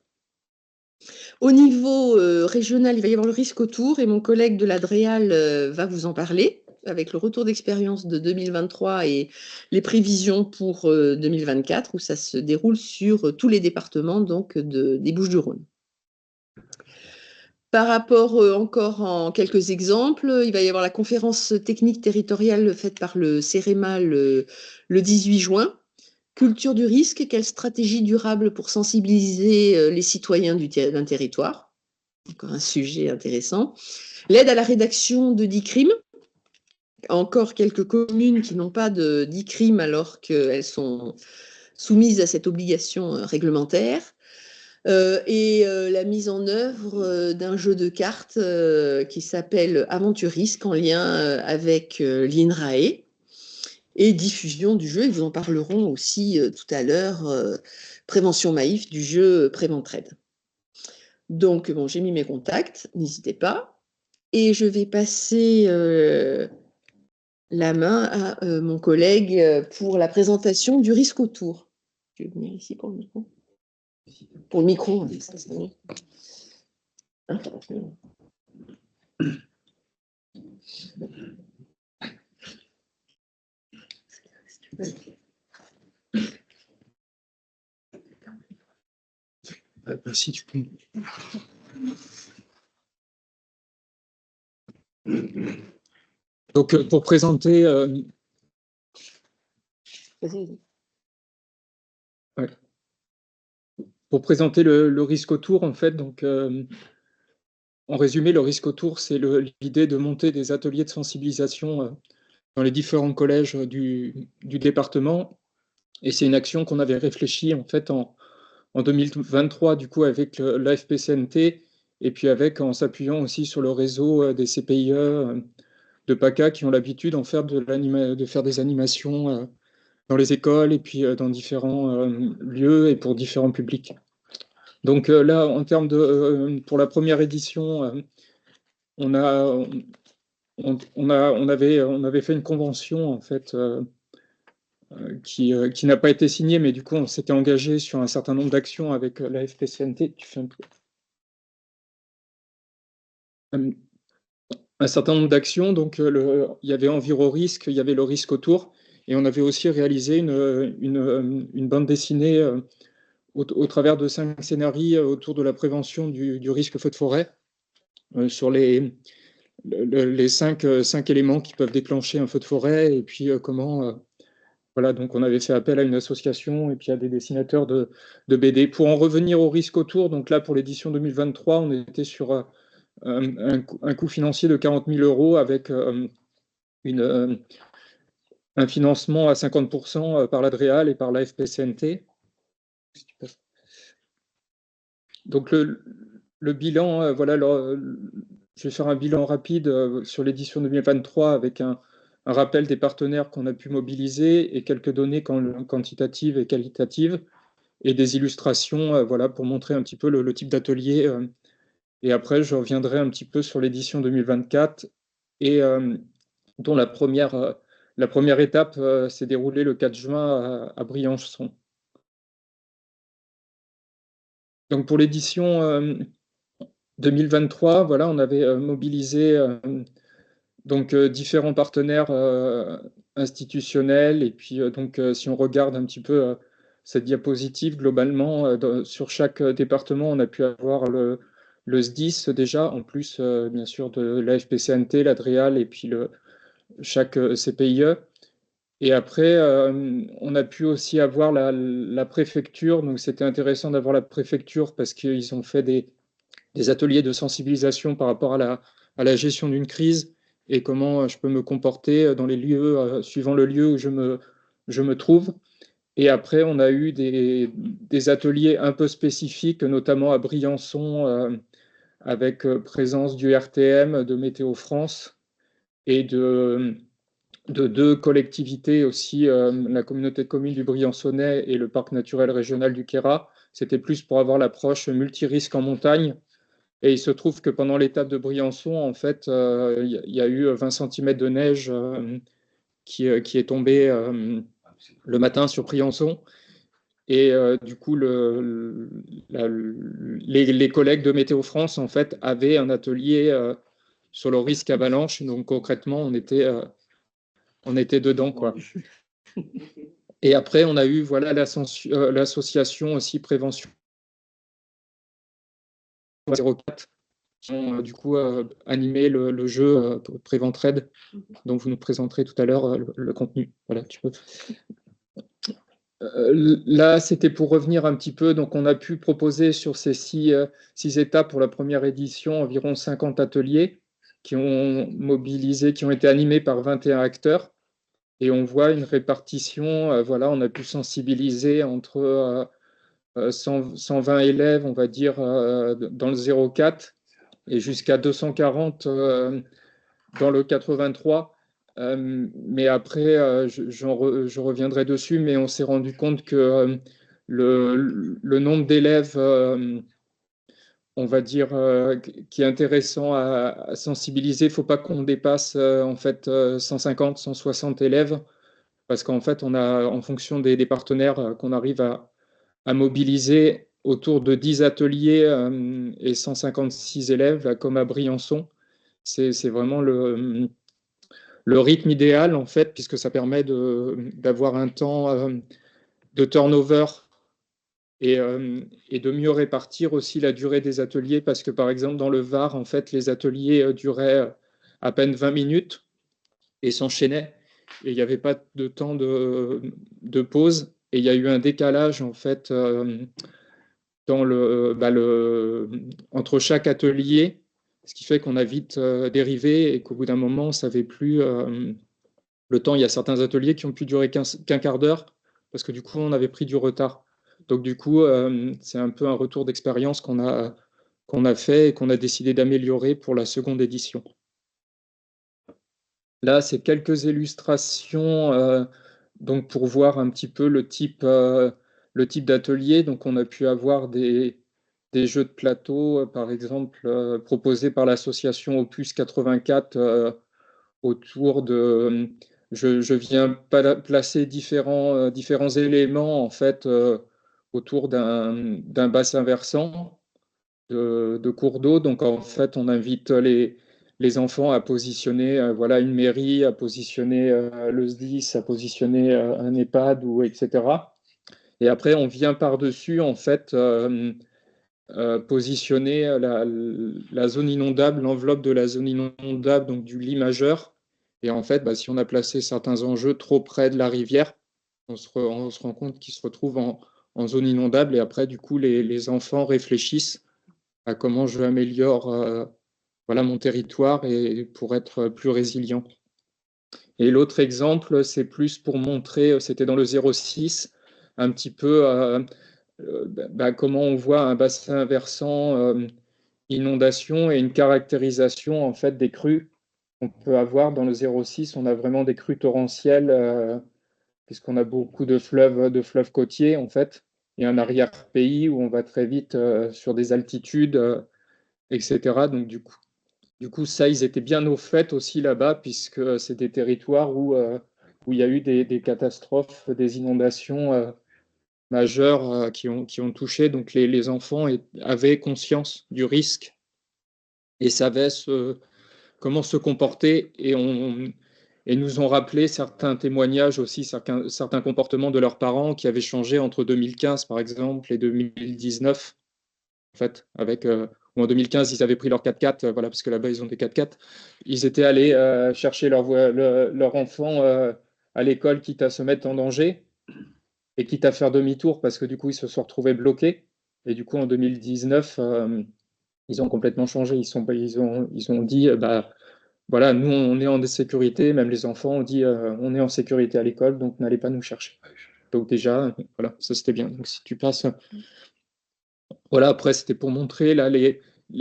Au niveau régional, il va y avoir le risque autour et mon collègue de l'Adréal va vous en parler avec le retour d'expérience de 2023 et les prévisions pour 2024 où ça se déroule sur tous les départements donc des Bouches-du-Rhône. Par rapport encore en quelques exemples, il va y avoir la conférence technique territoriale faite par le CEREMA le 18 juin. Culture du risque, quelle stratégie durable pour sensibiliser les citoyens d'un territoire? Encore un sujet intéressant. L'aide à la rédaction de DICRIM. Encore quelques communes qui n'ont pas de DICRIM alors qu'elles sont soumises à cette obligation réglementaire. La mise en œuvre d'un jeu de cartes qui s'appelle Aventurisque en lien avec l'INRAE et diffusion du jeu. Ils vous en parleront aussi tout à l'heure, Prévention Maïf du jeu Préventrade. Donc, bon, j'ai mis mes contacts, n'hésitez pas. Et je vais passer la main à mon collègue pour la présentation du risque autour. Je vais venir ici pour le micro. Pour le micro, ça c'est bon. Si tu peux. Donc, pour présenter, ouais. Pour présenter le risque autour, en fait, donc, en résumé, le risque autour, c'est l'idée de monter des ateliers de sensibilisation dans les différents collèges du département. Et c'est une action qu'on avait réfléchie en fait en 2023, du coup, avec l'AFPCNT, et puis en s'appuyant aussi sur le réseau des CPIE de PACA qui ont l'habitude de faire des animations dans les écoles et puis dans différents lieux et pour différents publics. Donc là, en termes pour la première édition, on avait fait une convention en fait qui n'a pas été signée, mais du coup, on s'était engagé sur un certain nombre d'actions avec la FPCNT. Tu fais un certain nombre d'actions, donc il y avait Enviro-Risque, il y avait le risque autour, et on avait aussi réalisé une bande dessinée au travers de 5 scénarios autour de la prévention du risque feu de forêt, sur les 5 éléments qui peuvent déclencher un feu de forêt, et puis comment... Voilà, donc on avait fait appel à une association et puis à des dessinateurs de BD. Pour en revenir au risque autour, donc là, pour l'édition 2023, on était sur un coût financier de 40 000 € avec un financement à 50% par l'Adréal et par la FPCNT. Donc le bilan, voilà, je vais faire un bilan rapide sur l'édition 2023 avec un rappel des partenaires qu'on a pu mobiliser et quelques données quantitatives et qualitatives et des illustrations voilà, pour montrer un petit peu le type d'atelier. Et après, je reviendrai un petit peu sur l'édition 2024 et dont la première étape s'est déroulée le 4 juin à Briançon. Donc pour l'édition 2023, voilà, on avait mobilisé donc différents partenaires institutionnels et puis donc si on regarde un petit peu cette diapositive globalement sur chaque département, on a pu avoir le SDIS déjà en plus bien sûr de la FPCNT, l'Adréal et puis chaque CPIE. Et après, on a pu aussi avoir la préfecture. Donc, c'était intéressant d'avoir la préfecture parce qu'ils ont fait des ateliers de sensibilisation par rapport à la gestion d'une crise et comment je peux me comporter dans les lieux, suivant le lieu où je me trouve. Et après, on a eu des ateliers un peu spécifiques, notamment à Briançon, avec présence du RTM, de Météo France et de deux collectivités aussi, la communauté de communes du Briançonnais et le parc naturel régional du Queyras. C'était plus pour avoir l'approche multirisque en montagne. Et il se trouve que pendant l'étape de Briançon, en fait, il y a eu 20 cm de neige qui est tombée le matin sur Briançon. Et du coup, les collègues de Météo France, en fait, avaient un atelier sur le risque avalanche. Donc concrètement, on était dedans, quoi. Et après, on a eu voilà, l'association aussi Prévention 04 qui ont du coup animé le jeu Préventrade, dont vous nous présenterez tout à l'heure le contenu. Voilà, tu peux. Là, c'était pour revenir un petit peu. Donc, on a pu proposer sur ces six étapes pour la première édition environ 50 ateliers qui ont mobilisé, qui ont été animés par 21 acteurs. Et on voit une répartition. Voilà, on a pu sensibiliser entre 120 élèves, on va dire, dans le 04 et jusqu'à 240 dans le 83. Mais après, je reviendrai dessus, mais on s'est rendu compte que le nombre d'élèves, on va dire, qui est intéressant à sensibiliser, il ne faut pas qu'on dépasse en fait 150, 160 élèves, parce qu'en fait, on a, en fonction des partenaires qu'on arrive à mobiliser autour de 10 ateliers et 156 élèves, là, comme à Briançon. C'est vraiment le rythme idéal, en fait, puisque ça permet d'avoir un temps de turnover et de mieux répartir aussi la durée des ateliers, parce que, par exemple, dans le Var, en fait, les ateliers duraient à peine 20 minutes et s'enchaînaient, et il n'y avait pas de temps de pause, et il y a eu un décalage, en fait, dans entre chaque atelier, ce qui fait qu'on a vite dérivé et qu'au bout d'un moment, on ne savait plus le temps. Il y a certains ateliers qui ont pu durer qu'un quart d'heure parce que du coup, on avait pris du retard. Donc du coup, c'est un peu un retour d'expérience qu'on a fait et qu'on a décidé d'améliorer pour la seconde édition. Là, c'est quelques illustrations donc pour voir un petit peu le type d'atelier. Donc on a pu avoir des jeux de plateau, par exemple, proposés par l'association Opus 84 autour de. Je viens placer différents éléments en fait autour d'un bassin versant de cours d'eau. Donc en fait, on invite les enfants à positionner voilà, une mairie, à positionner le SDIS, à positionner un EHPAD, ou etc. Et après, on vient par-dessus en fait positionner la zone inondable, l'enveloppe de la zone inondable, donc du lit majeur. Et en fait, si on a placé certains enjeux trop près de la rivière, on se rend compte qu'ils se retrouvent en zone inondable. Et après, du coup, les enfants réfléchissent à comment je améliore voilà, mon territoire et pour être plus résilient. Et l'autre exemple, c'est plus pour montrer, c'était dans le 06, un petit peu comment on voit un bassin versant, inondation et une caractérisation en fait des crues qu'on peut avoir dans le 06. On a vraiment des crues torrentielles puisqu'on a beaucoup de fleuves côtiers en fait, et un arrière-pays où on va très vite sur des altitudes, etc. Donc du coup, ça, ils étaient bien au fait aussi là-bas, puisque c'est des territoires où il y a eu des catastrophes, des inondations majeures qui ont touché. Donc les enfants avaient conscience du risque et savaient comment se comporter, et nous ont rappelé certains témoignages aussi, certains comportements de leurs parents qui avaient changé entre 2015 par exemple et 2019, en fait, ou en 2015, ils avaient pris leur 4x4, voilà, parce que là-bas, ils ont des 4x4. Ils étaient allés chercher leur enfant à l'école, quitte à se mettre en danger et quitte à faire demi-tour parce que du coup, ils se sont retrouvés bloqués. Et du coup, en 2019, ils ont complètement changé. Ils ont dit, voilà, nous, on est en sécurité, même les enfants ont dit, on est en sécurité à l'école, donc n'allez pas nous chercher. Donc déjà, voilà, ça c'était bien. Donc si tu passes, voilà, après c'était pour montrer là les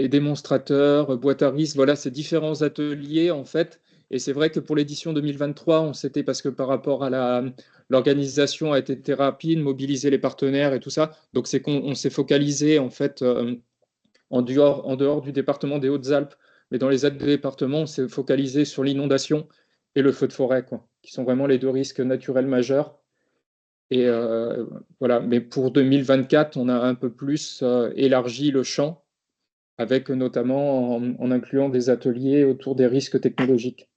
démonstrateurs, boîte à risque, voilà, ces différents ateliers en fait. Et c'est vrai que pour l'édition 2023, on s'était, parce que par rapport à l'organisation a été rapide, mobiliser les partenaires et tout ça. Donc c'est qu'on s'est focalisé en fait en dehors du département des Hautes-Alpes, mais dans les autres départements, on s'est focalisé sur l'inondation et le feu de forêt, quoi, qui sont vraiment les deux risques naturels majeurs. Et voilà, mais pour 2024, on a un peu plus élargi le champ, avec notamment en incluant des ateliers autour des risques technologiques.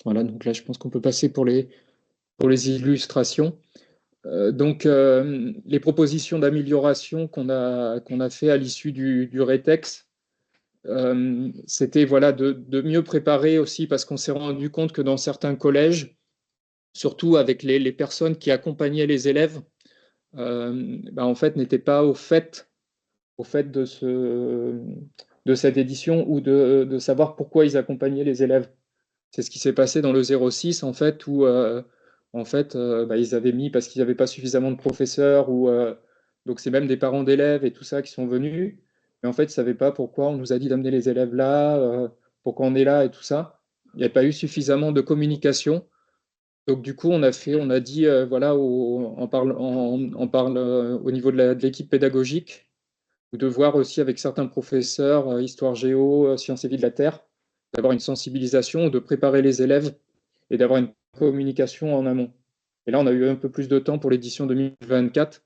Voilà, donc là, je pense qu'on peut passer pour les illustrations. Donc, les propositions d'amélioration qu'on a fait à l'issue du RETEX, c'était voilà, de mieux préparer aussi, parce qu'on s'est rendu compte que dans certains collèges, surtout avec les personnes qui accompagnaient les élèves, en fait, n'étaient pas au fait de cette édition ou de savoir pourquoi ils accompagnaient les élèves. C'est ce qui s'est passé dans le 06, en fait, où ils avaient mis parce qu'ils n'avaient pas suffisamment de professeurs, donc c'est même des parents d'élèves et tout ça qui sont venus, mais en fait, ils ne savaient pas pourquoi on nous a dit d'amener les élèves là, pourquoi on est là et tout ça. Il n'y a pas eu suffisamment de communication. Donc du coup, on a dit, voilà, au niveau de l'équipe pédagogique, ou de voir aussi avec certains professeurs, histoire géo, sciences et vie de la Terre, d'avoir une sensibilisation, de préparer les élèves et d'avoir une communication en amont. Et là, on a eu un peu plus de temps pour l'édition 2024,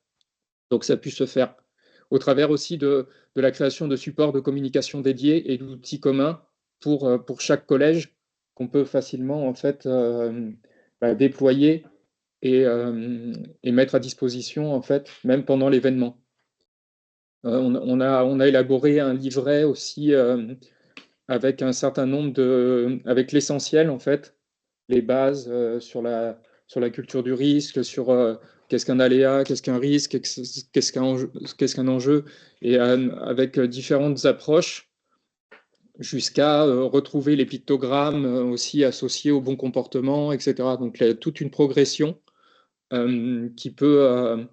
donc ça a pu se faire au travers aussi de la création de supports de communication dédiés et d'outils communs pour chaque collège qu'on peut facilement en fait déployer et mettre à disposition en fait même pendant l'événement. On a élaboré un livret aussi avec un certain nombre avec l'essentiel en fait, les bases sur la culture du risque, sur qu'est-ce qu'un aléa, qu'est-ce qu'un risque, qu'est-ce qu'un enjeu, et avec différentes approches jusqu'à retrouver les pictogrammes aussi associés au bon comportement, etc. Donc il y a toute une progression qui peut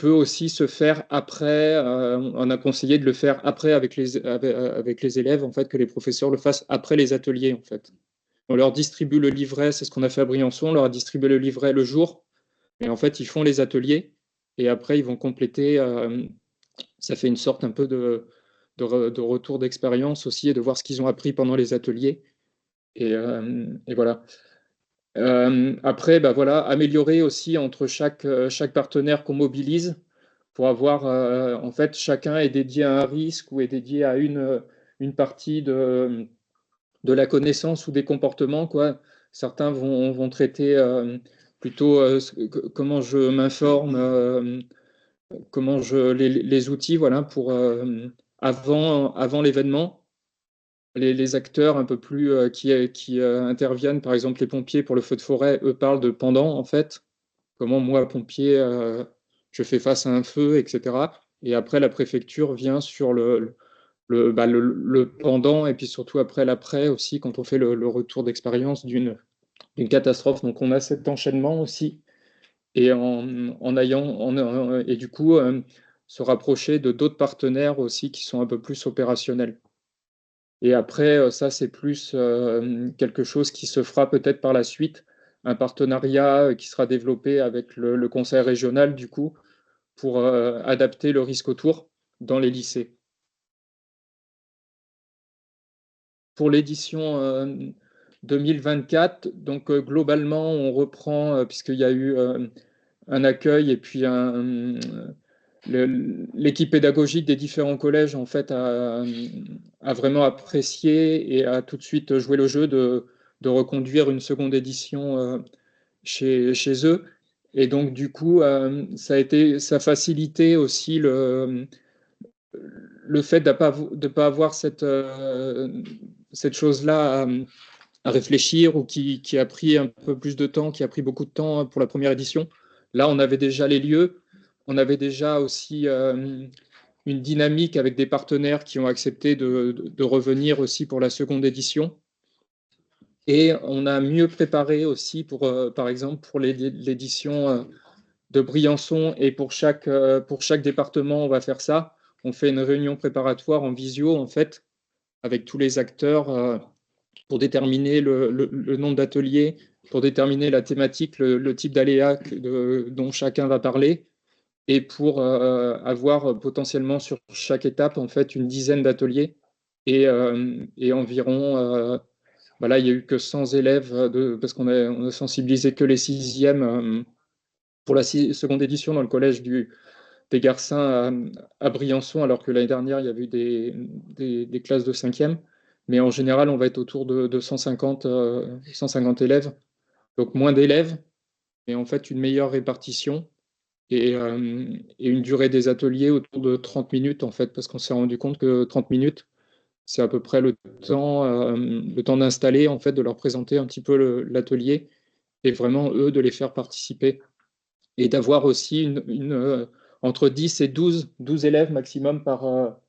aussi se faire après. On a conseillé de le faire après avec les élèves, en fait, que les professeurs le fassent après les ateliers, en fait. On leur distribue le livret, c'est ce qu'on a fait à Briançon, on leur a distribué le livret le jour, et en fait, ils font les ateliers, et après, ils vont compléter. Ça fait une sorte un peu de retour d'expérience aussi, et de voir ce qu'ils ont appris pendant les ateliers. Et voilà. Après, voilà, améliorer aussi entre chaque partenaire qu'on mobilise pour avoir, en fait, chacun est dédié à un risque ou est dédié à une partie de la connaissance ou des comportements, quoi. Certains vont traiter plutôt comment je m'informe, comment les outils, voilà, pour avant l'événement. Les acteurs un peu plus qui interviennent, par exemple les pompiers pour le feu de forêt, eux parlent de pendant, en fait. Comment moi, pompier, je fais face à un feu, etc. Et après, la préfecture vient sur le pendant, et puis surtout après l'après aussi, quand on fait le retour d'expérience d'une catastrophe. Donc on a cet enchaînement aussi, et et du coup se rapprocher de d'autres partenaires aussi qui sont un peu plus opérationnels. Et après, ça, c'est plus quelque chose qui se fera peut-être par la suite, un partenariat qui sera développé avec le conseil régional, du coup, pour adapter le risque autour dans les lycées. Pour l'édition 2024, donc globalement, on reprend, puisqu'il y a eu un accueil et puis l'équipe pédagogique des différents collèges en fait a vraiment apprécié et a tout de suite joué le jeu de reconduire une seconde édition chez eux. Et donc du coup, ça a facilité aussi le fait de ne pas avoir cette chose-là réfléchir ou qui a pris un peu plus de temps, qui a pris beaucoup de temps pour la première édition. Là, on avait déjà les lieux, on avait déjà aussi une dynamique avec des partenaires qui ont accepté de revenir aussi pour la seconde édition. Et on a mieux préparé aussi, par exemple, pour l'édition de Briançon, et pour chaque département, on va faire ça. On fait une réunion préparatoire en visio, en fait, avec tous les acteurs pour déterminer le nombre d'ateliers, pour déterminer la thématique, le type d'aléa dont chacun va parler, et pour avoir potentiellement sur chaque étape, en fait, une dizaine d'ateliers et environ... Là, il n'y a eu que 100 élèves parce qu'on a sensibilisé que les sixièmes pour la seconde édition dans le collège des Garcins à Briançon, alors que l'année dernière, il y avait eu des classes de cinquième. Mais en général, on va être autour de 150 élèves. Donc moins d'élèves, mais en fait une meilleure répartition et une durée des ateliers autour de 30 minutes, en fait, parce qu'on s'est rendu compte que 30 minutes, c'est à peu près le temps d'installer, en fait, de leur présenter un petit peu l'atelier et vraiment, eux, de les faire participer. Et d'avoir aussi entre 10 et 12 élèves maximum par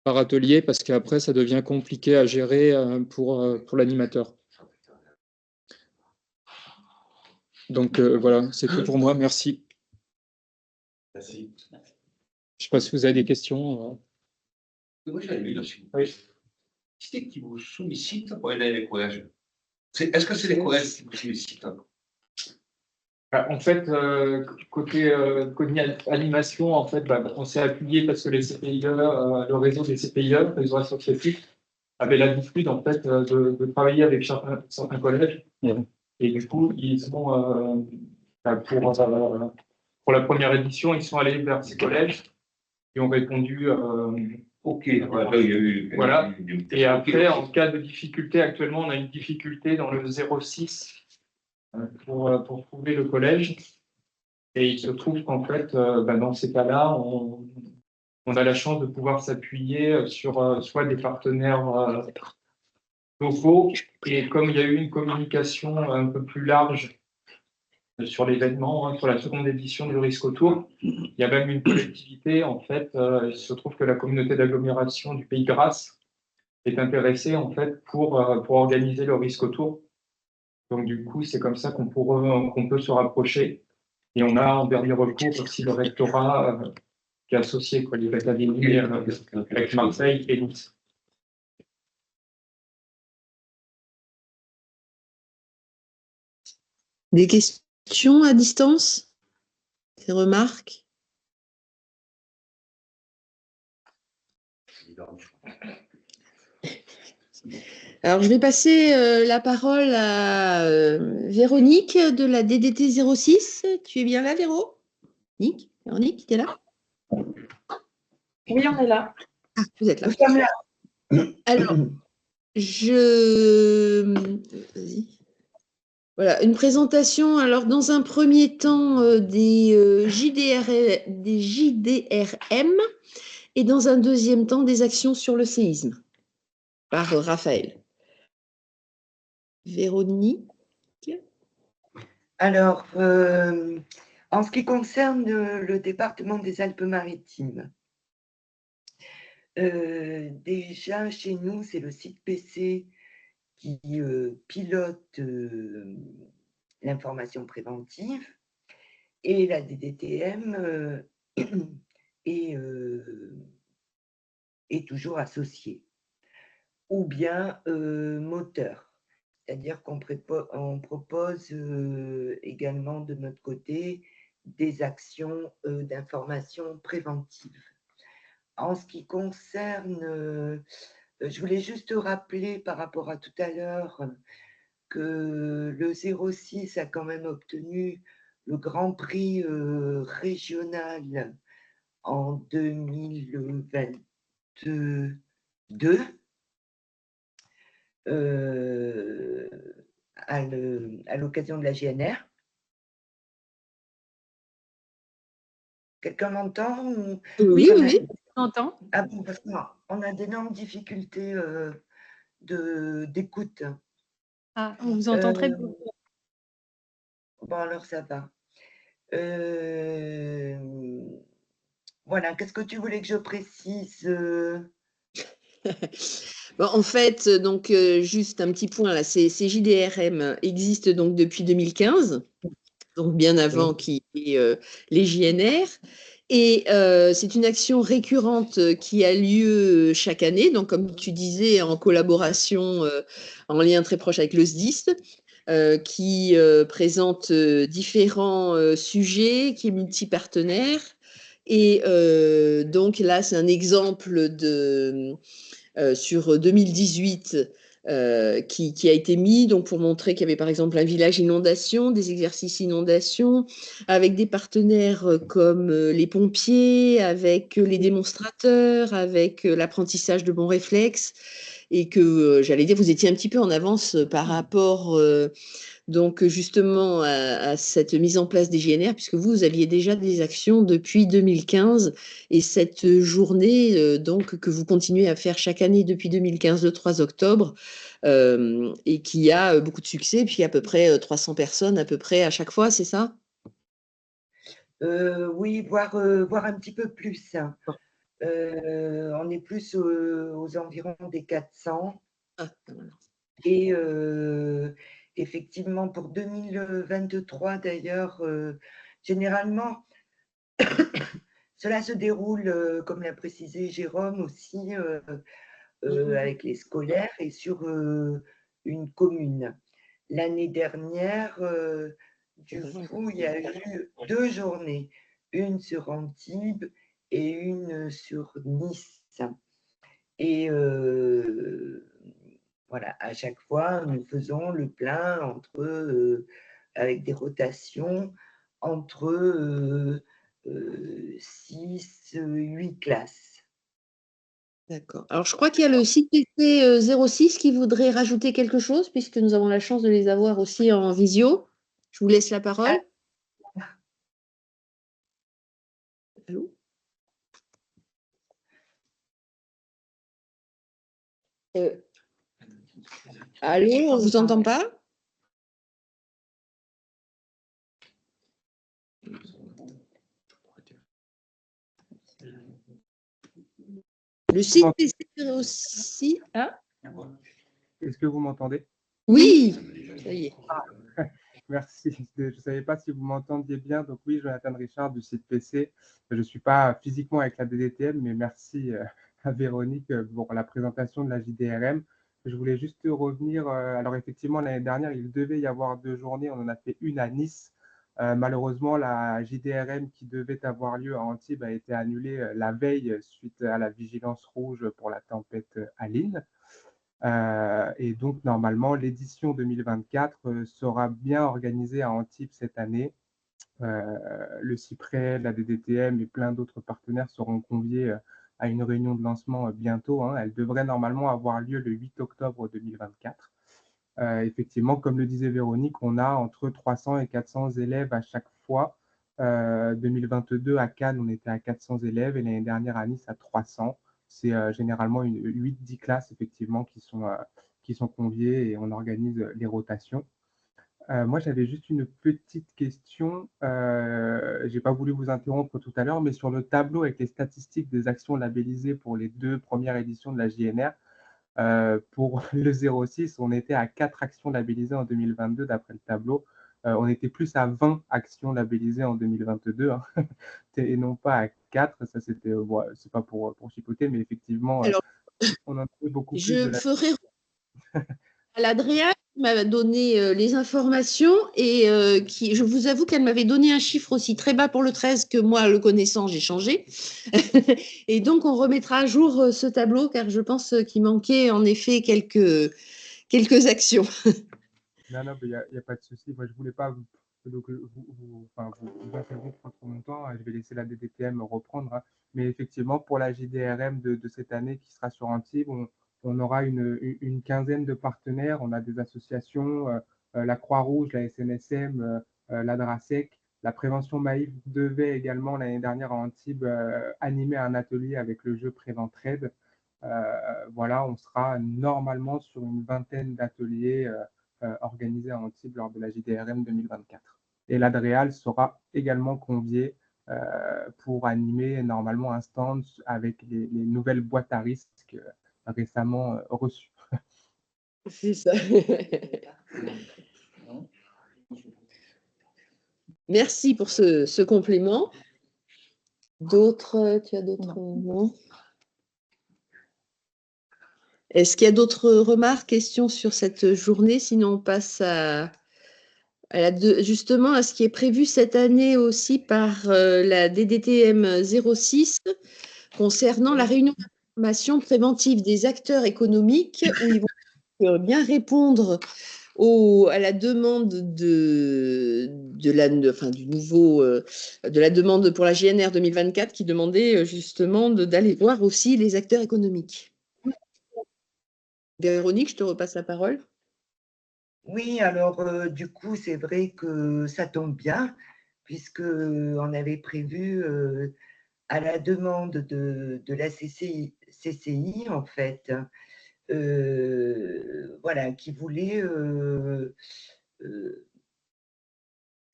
atelier, parce qu'après, ça devient compliqué à gérer pour l'animateur. Donc voilà, c'est tout pour moi. Merci. Merci. Je ne sais pas si vous avez des questions. Moi, j'avais vu là-dessus. Oui. Qui c'est qui vous sollicite pour aider les collèges? Est-ce que c'est les collèges qui vous sollicitent? En fait, côté animation, en fait, on s'est appuyé parce que les CPIE, le réseau des CPIE, réseau associatif, avait l'habitude en fait de travailler avec certains collèges. Et du coup, ils ont pour la première édition, ils sont allés vers ces collèges qui ont répondu. Ok, voilà, il y a eu. Voilà. Et après, en cas de difficulté, actuellement, on a une difficulté dans le 06 pour trouver le collège. Et il se trouve qu'en fait, dans ces cas-là, on a la chance de pouvoir s'appuyer sur soit des partenaires locaux, et comme il y a eu une communication un peu plus large sur l'événement, sur la seconde édition du Risque Autour, il y a même une collectivité, en fait, il se trouve que la communauté d'agglomération du Pays de Grasse est intéressée, en fait, pour organiser le Risque Autour. Donc, du coup, c'est comme ça qu'on peut se rapprocher. Et on a en dernier recours aussi le rectorat qui est associé, les académies avec Marseille et Nice. Des questions à distance? Des remarques? Alors, je vais passer la parole à Véronique de la DDT 06. Tu es bien là, Véronique, tu es là? Oui, on est là. Ah, vous êtes là. Nous sommes là. Alors, voilà, une présentation. Alors, dans un premier temps, des JDRM, et dans un deuxième temps, des actions sur le séisme, par Raphaël. Véronique. Alors, en ce qui concerne le département des Alpes-Maritimes, déjà chez nous, c'est le site PC qui pilote l'information préventive, et la DDTM est toujours associée, ou bien moteur. C'est-à-dire qu'on propose également de notre côté des actions d'information préventive. En ce qui concerne, je voulais juste rappeler par rapport à tout à l'heure que le 06 a quand même obtenu le Grand Prix régional en 2022. À l'occasion de la GNR. Quelqu'un m'entend? Oui. On entend. Ah bon, parce qu'on a d'énormes difficultés d'écoute. Ah, on vous entend très bien. Bon, alors ça va. Voilà, qu'est-ce que tu voulais que je précise? Bon, en fait, donc, juste un petit point là, ces JDRM existent donc depuis 2015, donc bien avant qu'il y ait les JNR. Et c'est une action récurrente qui a lieu chaque année, donc comme tu disais, en collaboration, en lien très proche avec le SDIS, qui présente différents sujets, qui est multipartenaire. Et donc là, c'est un exemple de sur 2018 qui a été mis donc pour montrer qu'il y avait par exemple un village inondation, des exercices inondation, avec des partenaires comme les pompiers, avec les démonstrateurs, avec l'apprentissage de bons réflexes, et que j'allais dire vous étiez un petit peu en avance par rapport donc justement à cette mise en place des JNR, puisque vous aviez déjà des actions depuis 2015, et cette journée donc que vous continuez à faire chaque année depuis 2015, le 3 octobre, et qui a beaucoup de succès, puis à peu près 300 personnes à peu près à chaque fois, c'est ça? Oui, voire un petit peu plus. On est plus aux environs des 400. Ah, voilà. Et effectivement, pour 2023, d'ailleurs, généralement, cela se déroule, comme l'a précisé Jérôme aussi, avec les scolaires et sur une commune. L'année dernière, du coup, il y a eu 2 journées, une sur Antibes et une sur Nice. Et voilà, à chaque fois, nous faisons le plein avec des rotations entre 6, 8 classes. D'accord. Alors, je crois qu'il y a le CPC 06 qui voudrait rajouter quelque chose, puisque nous avons la chance de les avoir aussi en visio. Je vous laisse la parole. Allô? Allô, on ne vous entend pas? Le CPC 06. Ah, Est-ce que vous m'entendez? oui, ça y est. Merci. Je ne savais pas si vous m'entendiez bien. Donc oui, Jonathan Richard du site PC. Je ne suis pas physiquement avec la DDTM, mais merci à Véronique pour la présentation de la JDRM. Je voulais juste revenir. Alors effectivement, l'année dernière, il devait y avoir 2 journées. On en a fait une à Nice. Malheureusement, la JDRM qui devait avoir lieu à Antibes a été annulée la veille suite à la vigilance rouge pour la tempête Aline. Et donc, normalement, l'édition 2024 sera bien organisée à Antibes cette année. Le CIPREL, la DDTM et plein d'autres partenaires seront conviés à une réunion de lancement bientôt, hein. Elle devrait normalement avoir lieu le 8 octobre 2024. Effectivement, comme le disait Véronique, on a entre 300 et 400 élèves à chaque fois. 2022 à Cannes, on était à 400 élèves et l'année dernière à Nice à 300. C'est généralement 8-10 classes effectivement qui sont conviées et on organise les rotations. Moi, j'avais juste une petite question. Je n'ai pas voulu vous interrompre tout à l'heure, mais sur le tableau avec les statistiques des actions labellisées pour les 2 premières éditions de la JNR, pour le 06, on était à 4 actions labellisées en 2022 d'après le tableau. On était plus à 20 actions labellisées en 2022, hein, et non pas à 4. Ça, c'était, bon, c'est pas pour chipoter, mais effectivement, Alors, on en avait beaucoup plus de je la. ferai à l'Adrien qui m'a donné les informations, et je vous avoue qu'elle m'avait donné un chiffre aussi très bas pour le 13 que moi, le connaissant, j'ai changé. Et donc, on remettra à jour ce tableau, car je pense qu'il manquait en effet quelques actions. Non, non, mais il y a pas de souci. Moi, je voulais pas vous interrompre trop longtemps. Je vais laisser la DDTM reprendre, hein. Mais effectivement, pour la JDRM de cette année qui sera sur Antibes, on aura une quinzaine de partenaires. On a des associations, la Croix-Rouge, la SNSM, la DRASEC. La prévention Maïf devait également l'année dernière à Antibes animer un atelier avec le jeu Préventraide. Voilà, on sera normalement sur une vingtaine d'ateliers organisée à Antibes lors de la JDRM 2024. Et l'Adréal sera également convié pour animer normalement un stand avec les nouvelles boîtes à risques récemment reçues. C'est ça. Merci pour ce complément. D'autres, tu as d'autres mots? Est-ce qu'il y a d'autres remarques, questions sur cette journée? Sinon, on passe justement à ce qui est prévu cette année aussi par la DDTM 06 concernant la réunion d'information préventive des acteurs économiques où ils vont bien répondre à la demande de la demande pour la GNR 2024 qui demandait justement d'aller voir aussi les acteurs économiques. Véronique, je te repasse la parole. Oui, alors du coup, c'est vrai que ça tombe bien, puisqu'on avait prévu à la demande de la CCI, en fait, voilà, qui voulait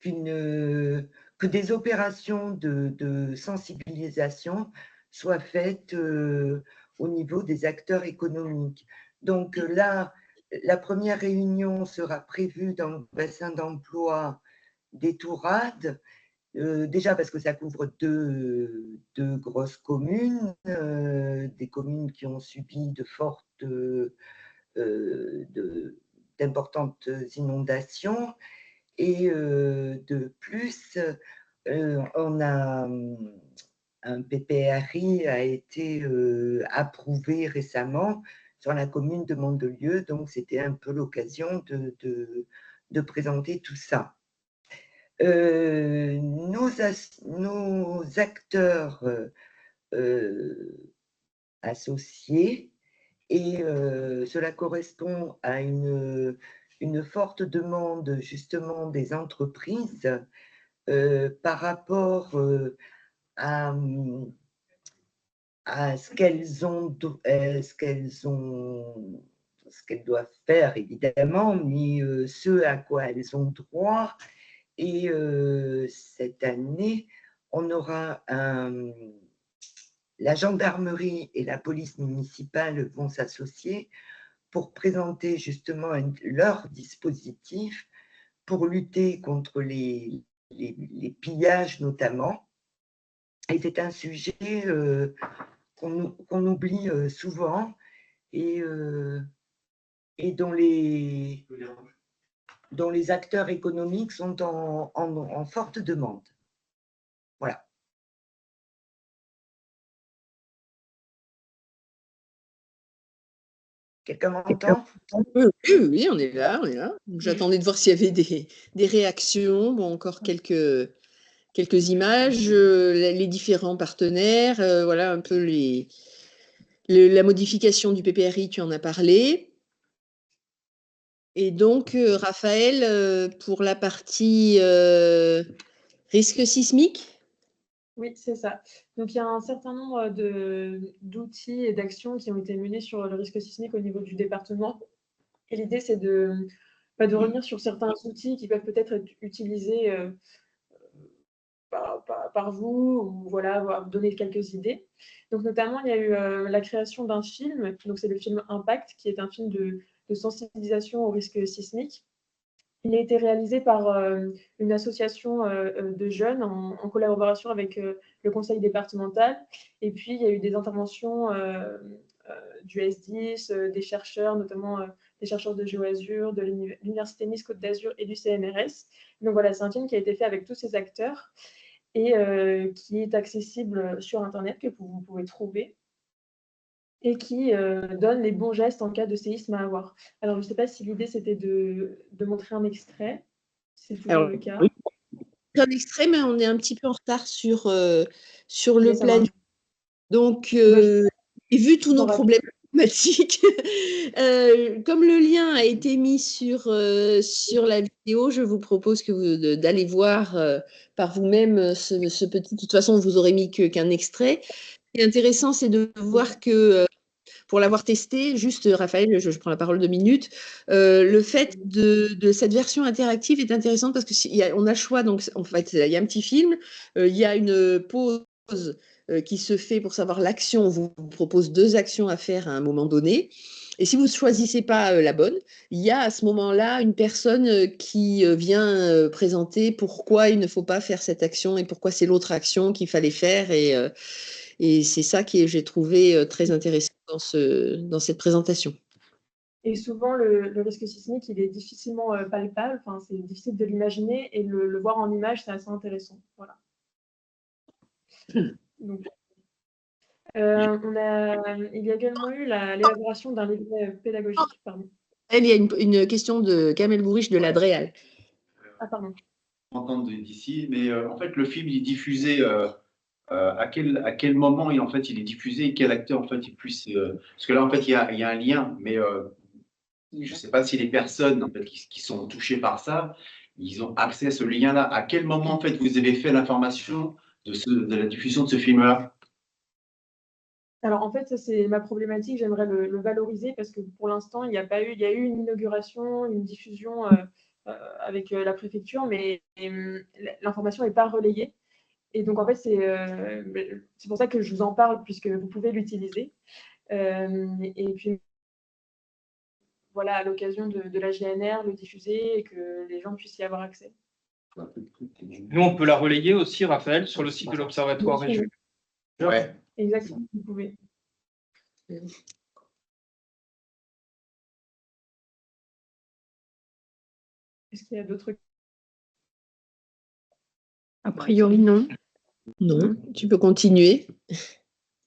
que des opérations de sensibilisation soient faites au niveau des acteurs économiques. Donc là, la première réunion sera prévue dans le bassin d'emploi des Tourades, déjà parce que ça couvre deux grosses communes, des communes qui ont subi d'importantes inondations, et de plus, on a un PPRI a été approuvé récemment sur la commune de Mandelieu, donc c'était un peu l'occasion de présenter tout ça. Nos acteurs associés, et cela correspond à une forte demande justement des entreprises par rapport à ce qu'elles doivent faire évidemment, mais ce à quoi elles ont droit. Et cette année, on aura la gendarmerie et la police municipale vont s'associer pour présenter justement leur dispositif pour lutter contre les pillages notamment. Et c'est un sujet qu'on oublie souvent et dont les acteurs économiques sont en forte demande. Voilà. Quelqu'un m'entend? Oui, on est là. J'attendais de voir s'il y avait des réactions. Bon, encore quelques images, les différents partenaires, voilà un peu la modification du PPRI, tu en as parlé. Et donc, Raphaël, pour la partie risque sismique? Oui, c'est ça. Donc, il y a un certain nombre d'outils et d'actions qui ont été menées sur le risque sismique au niveau du département. Et l'idée, c'est de revenir sur certains outils qui peuvent peut-être être utilisés par vous, ou voilà, donner quelques idées. Donc, notamment, il y a eu la création d'un film. Donc, c'est le film Impact, qui est un film de sensibilisation au risque sismique. Il a été réalisé par une association de jeunes en collaboration avec le conseil départemental. Et puis, il y a eu des interventions du S10, des chercheurs, notamment des chercheurs de GeoAzur, de l'Université Nice Côte d'Azur et du CNRS. Donc voilà, c'est un film qui a été fait avec tous ces acteurs et qui est accessible sur Internet, que vous pouvez trouver, et qui donne les bons gestes en cas de séisme à avoir. Alors, je ne sais pas si l'idée, c'était de montrer un extrait. C'est toujours le cas. Oui, un extrait, mais on est un petit peu en retard sur le planning. Donc, et vu tous nos problèmes informatiques, comme le lien a été mis sur la vidéo, je vous propose d'aller voir par vous-même ce petit. De toute façon, vous aurez mis qu'un extrait. Ce qui est intéressant, c'est de voir que pour l'avoir testé, juste Raphaël, je prends la parole 2 minutes. Le fait de cette version interactive est intéressante parce que on a le choix, donc en fait, il y a un petit film, il y a une pause qui se fait pour savoir l'action. On vous propose 2 actions à faire à un moment donné. Et si vous ne choisissez pas la bonne, il y a à ce moment-là une personne qui vient présenter pourquoi il ne faut pas faire cette action et pourquoi c'est l'autre action qu'il fallait faire. Et c'est ça que j'ai trouvé très intéressant dans cette présentation. Et souvent, le risque sismique, il est difficilement palpable, enfin, c'est difficile de l'imaginer, et le voir en image, c'est assez intéressant. Voilà. Donc, il y a également eu l'élaboration d'un livret pédagogique. Pardon. Il y a une question de Kamel Bourriche de l'Adréal. Ah, pardon. Entendre d'ici, mais en fait, le film, il est diffusé à quel moment en fait, il est diffusé et quel acteur en fait, il puisse. Parce que là, en fait, il y a un lien, mais je ne sais pas si les personnes en fait, qui sont touchées par ça, ils ont accès à ce lien-là. À quel moment en fait, vous avez fait l'information de la diffusion de ce film-là? Alors en fait, ça c'est ma problématique, j'aimerais le valoriser parce que pour l'instant, il y a eu une inauguration, une diffusion avec la préfecture, mais l'information n'est pas relayée. Et donc en fait, c'est pour ça que je vous en parle puisque vous pouvez l'utiliser. Et puis voilà, à l'occasion de la GNR, le diffuser et que les gens puissent y avoir accès. Nous, on peut la relayer aussi, Raphaël, sur le site de l'Observatoire régional. Ouais. Exactement, vous pouvez. Est-ce qu'il y a d'autres? A priori, non. Non, tu peux continuer.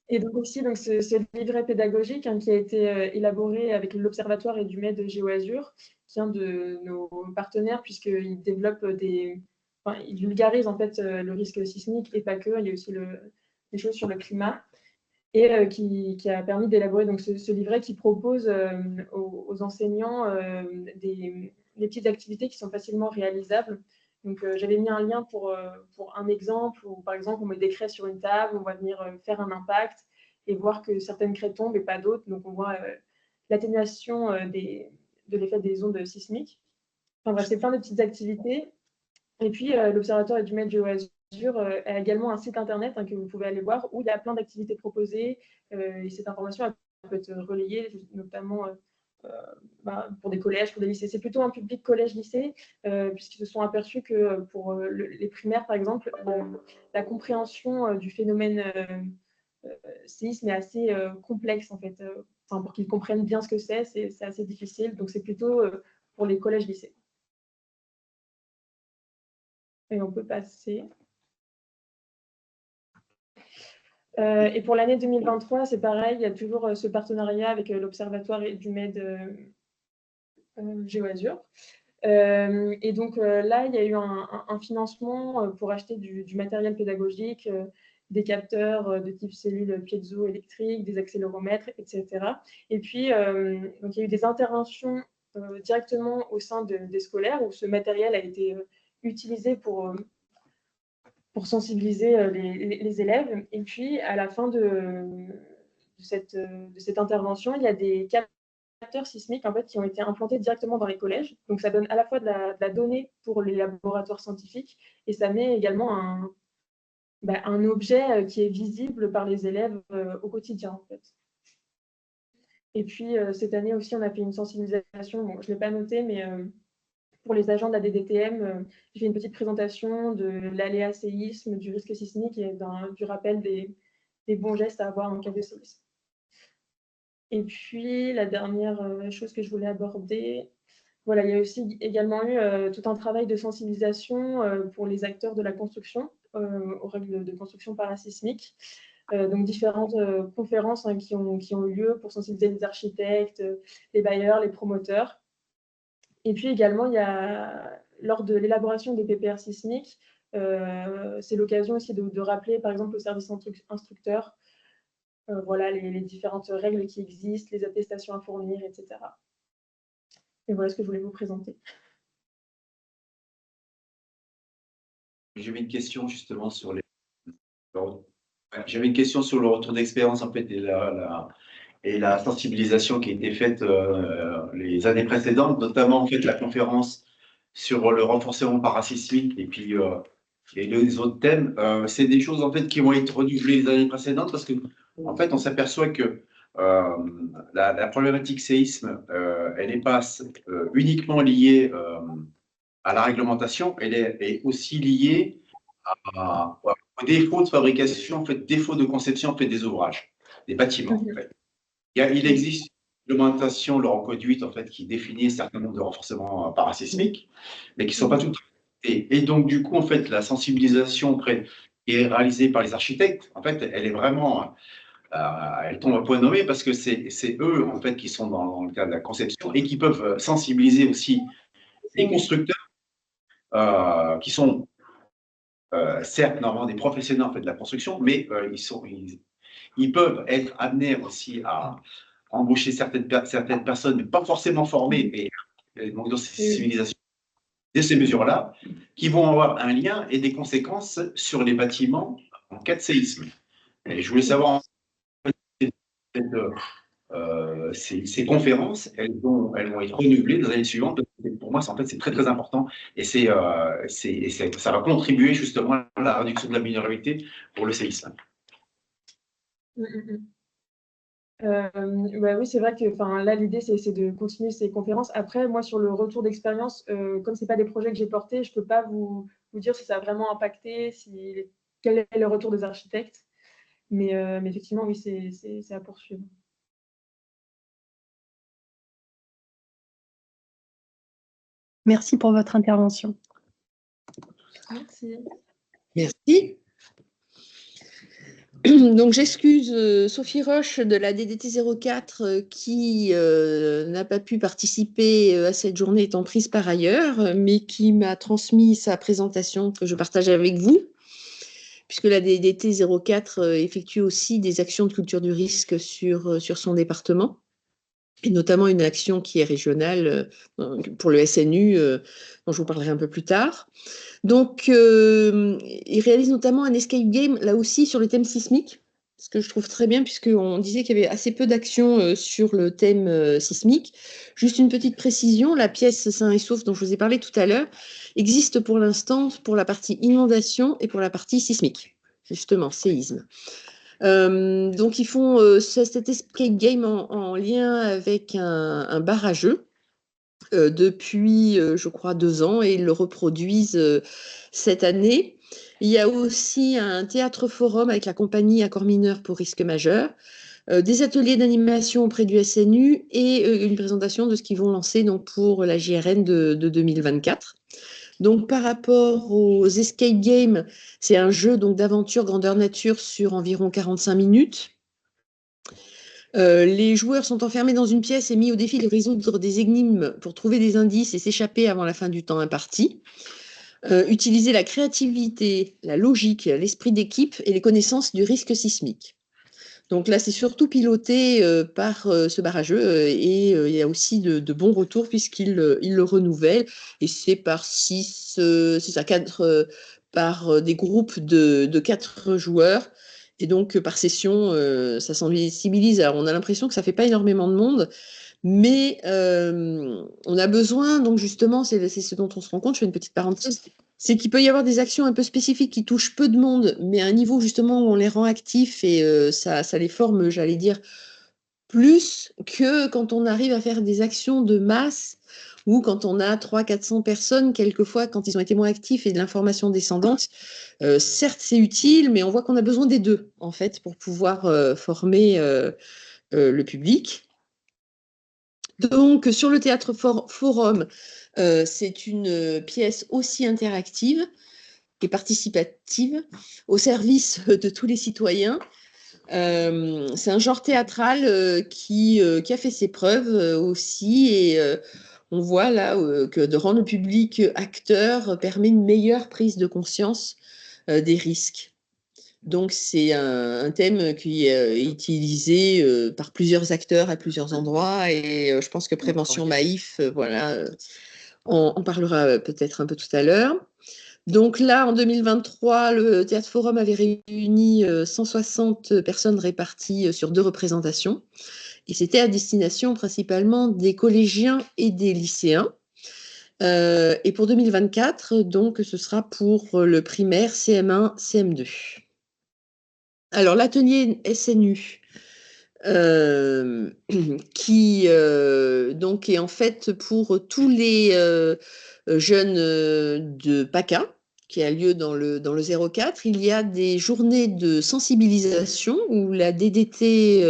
Et donc aussi, donc ce livret pédagogique qui a été élaboré avec l'Observatoire et du MED GeoAzur, qui est un de nos partenaires puisqu'il développe il vulgarise en fait le risque sismique et pas que, il y a aussi des choses sur le climat, et qui a permis d'élaborer donc ce livret qui propose aux enseignants des petites activités qui sont facilement réalisables. Donc j'avais mis un lien pour un exemple où par exemple on met des craies sur une table, on va venir faire un impact et voir que certaines craies tombent et pas d'autres. Donc on voit l'atténuation de l'effet des ondes sismiques. Enfin bref, c'est plein de petites activités. Et puis l'Observatoire du Med GeoAzur a également un site internet que vous pouvez aller voir où il y a plein d'activités proposées et cette information elle peut être relayée notamment pour des collèges, pour des lycées. C'est plutôt un public collège-lycée puisqu'ils se sont aperçus que pour les primaires par exemple, la compréhension du phénomène séisme est assez complexe en fait. Pour qu'ils comprennent bien ce que c'est assez difficile. Donc c'est plutôt pour les collèges-lycées. Et on peut passer. Et pour l'année 2023, c'est pareil, il y a toujours ce partenariat avec l'Observatoire du MED GeoAzur. Et donc là, il y a eu un financement pour acheter du matériel pédagogique, des capteurs de type cellules piézoélectriques, des accéléromètres, etc. Et puis, donc, il y a eu des interventions directement au sein des scolaires où ce matériel a été utilisé pour sensibiliser les élèves. Et puis, à la fin de cette intervention, il y a des capteurs sismiques en fait, qui ont été implantés directement dans les collèges. Donc, ça donne à la fois de la donnée pour les laboratoires scientifiques et ça met également un objet qui est visible par les élèves au quotidien. En fait. Et puis, cette année aussi, on a fait une sensibilisation. Bon, je ne l'ai pas noté, mais pour les agents de la DDTM, j'ai fait une petite présentation de l'aléa séisme, du risque sismique et du rappel des bons gestes à avoir en cas de séisme. Et puis, la dernière chose que je voulais aborder, voilà, il y a aussi également eu tout un travail de sensibilisation pour les acteurs de la construction aux règles de construction parasismique. Donc, différentes conférences qui ont eu lieu pour sensibiliser les architectes, les bailleurs, les promoteurs. Et puis également, il y a, lors de l'élaboration des PPR sismiques, c'est l'occasion aussi de rappeler, par exemple, au service instructeur, voilà, les différentes règles qui existent, les attestations à fournir, etc. Et voilà ce que je voulais vous présenter. J'avais une question justement sur J'avais une question sur le retour d'expérience en fait et et la sensibilisation qui a été faite les années précédentes, notamment en fait la conférence sur le renforcement parasismique et puis et les autres thèmes, c'est des choses en fait qui vont être renouvelées les années précédentes parce que en fait on s'aperçoit que la problématique séisme, elle n'est pas uniquement liée à la réglementation, elle est aussi liée au défaut de fabrication, en fait, défaut de conception en fait, des ouvrages, des bâtiments. En fait. Il existe une réglementation, le reconduite, en fait, qui définit un certain nombre de renforcements parasismiques, mais qui ne sont pas toutes et donc, du coup, en fait, la sensibilisation qui est réalisée par les architectes, en fait, elle est vraiment, elle tombe à point nommé parce que c'est eux, en fait, qui sont dans le cadre de la conception et qui peuvent sensibiliser aussi les constructeurs qui sont certes normalement des professionnels en fait, de la construction, mais ils peuvent être amenés aussi à embaucher certaines personnes, mais pas forcément formées, mais donc dans ces civilisations, de ces mesures-là, qui vont avoir un lien et des conséquences sur les bâtiments en cas de séisme. Et je voulais savoir, ces conférences, elles vont être renouvelées dans les années suivantes. Pour moi, en fait, c'est très, très important. Et ça va contribuer justement à la réduction de la vulnérabilité pour le séisme. Bah oui, c'est vrai que là, l'idée, c'est de continuer ces conférences. Après, moi, sur le retour d'expérience, comme ce n'est pas des projets que j'ai portés, je ne peux pas vous dire si ça a vraiment impacté, quel est le retour des architectes. Mais effectivement, oui, c'est à poursuivre. Merci pour votre intervention. Merci. Merci. Donc j'excuse Sophie Roche de la DDT 04 qui n'a pas pu participer à cette journée étant prise par ailleurs, mais qui m'a transmis sa présentation que je partage avec vous, puisque la DDT 04 effectue aussi des actions de culture du risque sur son département, et notamment une action qui est régionale pour le SNU, dont je vous parlerai un peu plus tard. Donc, il réalise notamment un escape game, là aussi, sur le thème sismique, ce que je trouve très bien, puisqu'on disait qu'il y avait assez peu d'actions sur le thème sismique. Juste une petite précision, la pièce Sain et Sauf dont je vous ai parlé tout à l'heure existe pour l'instant pour la partie inondation et pour la partie sismique, justement, séisme. Donc, ils font cet escape game en lien avec un bar à jeux. Depuis, je crois, 2 ans, et ils le reproduisent cette année. Il y a aussi un théâtre forum avec la compagnie Accord mineur pour risque majeur, des ateliers d'animation auprès du SNU et une présentation de ce qu'ils vont lancer donc, pour la JRN de 2024. Donc, par rapport aux escape games, c'est un jeu donc d'aventure grandeur nature sur environ 45 minutes. Les joueurs sont enfermés dans une pièce et mis au défi de résoudre des énigmes pour trouver des indices et s'échapper avant la fin du temps imparti. Utiliser la créativité, la logique, l'esprit d'équipe et les connaissances du risque sismique. Donc là, c'est surtout piloté par ce bar à jeux et il y a aussi de bons retours puisqu'il le renouvelle. Et c'est par 6 à 4 par des groupes de 4 joueurs. Et donc, par session, ça sensibilise. Alors, on a l'impression que ça ne fait pas énormément de monde, mais on a besoin, donc justement, c'est ce dont on se rend compte, je fais une petite parenthèse, c'est qu'il peut y avoir des actions un peu spécifiques qui touchent peu de monde, mais à un niveau justement où on les rend actifs et ça les forme, j'allais dire, plus que quand on arrive à faire des actions de masse ou quand on a 300-400 personnes, quelquefois, quand ils ont été moins actifs et de l'information descendante. Certes, c'est utile, mais on voit qu'on a besoin des deux, en fait, pour pouvoir former le public. Donc, sur le théâtre forum, c'est une pièce aussi interactive et participative au service de tous les citoyens. C'est un genre théâtral qui a fait ses preuves aussi et on voit là que de rendre le public acteur permet une meilleure prise de conscience des risques. Donc, c'est un thème qui est utilisé par plusieurs acteurs à plusieurs endroits et je pense que Prévention Maïf, voilà, on parlera peut-être un peu tout à l'heure. Donc là, en 2023, le Théâtre Forum avait réuni 160 personnes réparties sur 2 représentations. et c'était à destination principalement des collégiens et des lycéens. Et pour 2024, donc, ce sera pour le primaire CM1, CM2. Alors, l'atelier SNU, qui donc est en fait pour tous les jeunes de PACA, qui a lieu dans le 04. Il y a des journées de sensibilisation où la DDT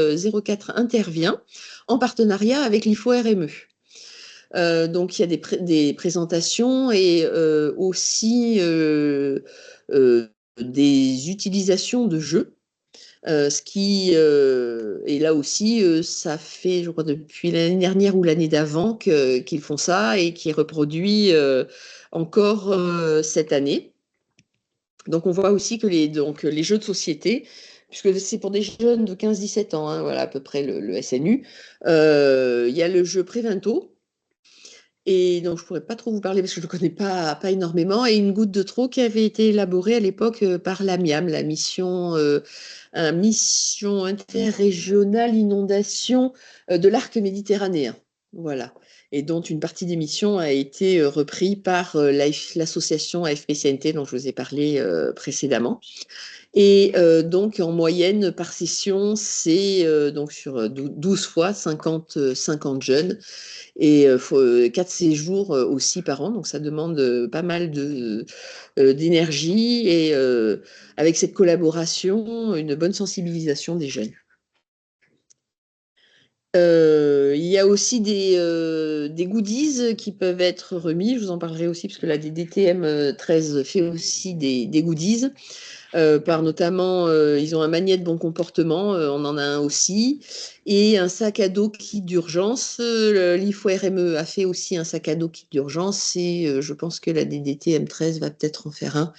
04 intervient en partenariat avec l'IFO-RME. Donc, il y a des présentations et aussi des utilisations de jeux. Ce qui et là aussi, ça fait, je crois, depuis l'année dernière ou l'année d'avant qu'ils font ça et qui est reproduit encore cette année. Donc, on voit aussi que les jeux de société, puisque c'est pour des jeunes de 15-17 ans, hein, voilà à peu près le SNU, il y a le jeu Prévento. Et donc, je ne pourrais pas trop vous parler parce que je ne le connais pas énormément. Et une goutte de trop qui avait été élaborée à l'époque par l'AMIAM, la mission interrégionale inondation de l'arc méditerranéen. Voilà. Et dont une partie des missions a été reprise par l'association AFPCNT dont je vous ai parlé précédemment. Et donc, en moyenne, par session, c'est donc sur 12 fois 50 jeunes et 4 séjours aussi par an. Donc, ça demande pas mal d'énergie et avec cette collaboration, une bonne sensibilisation des jeunes. Il y a aussi des goodies qui peuvent être remis. Je vous en parlerai aussi parce que la DDTM 13 fait aussi des goodies. Par notamment, ils ont un manuel de bon comportement, on en a un aussi, et un sac à dos kit d'urgence. L'IFO-RME a fait aussi un sac à dos kit d'urgence et je pense que la DDT M13 va peut-être en faire un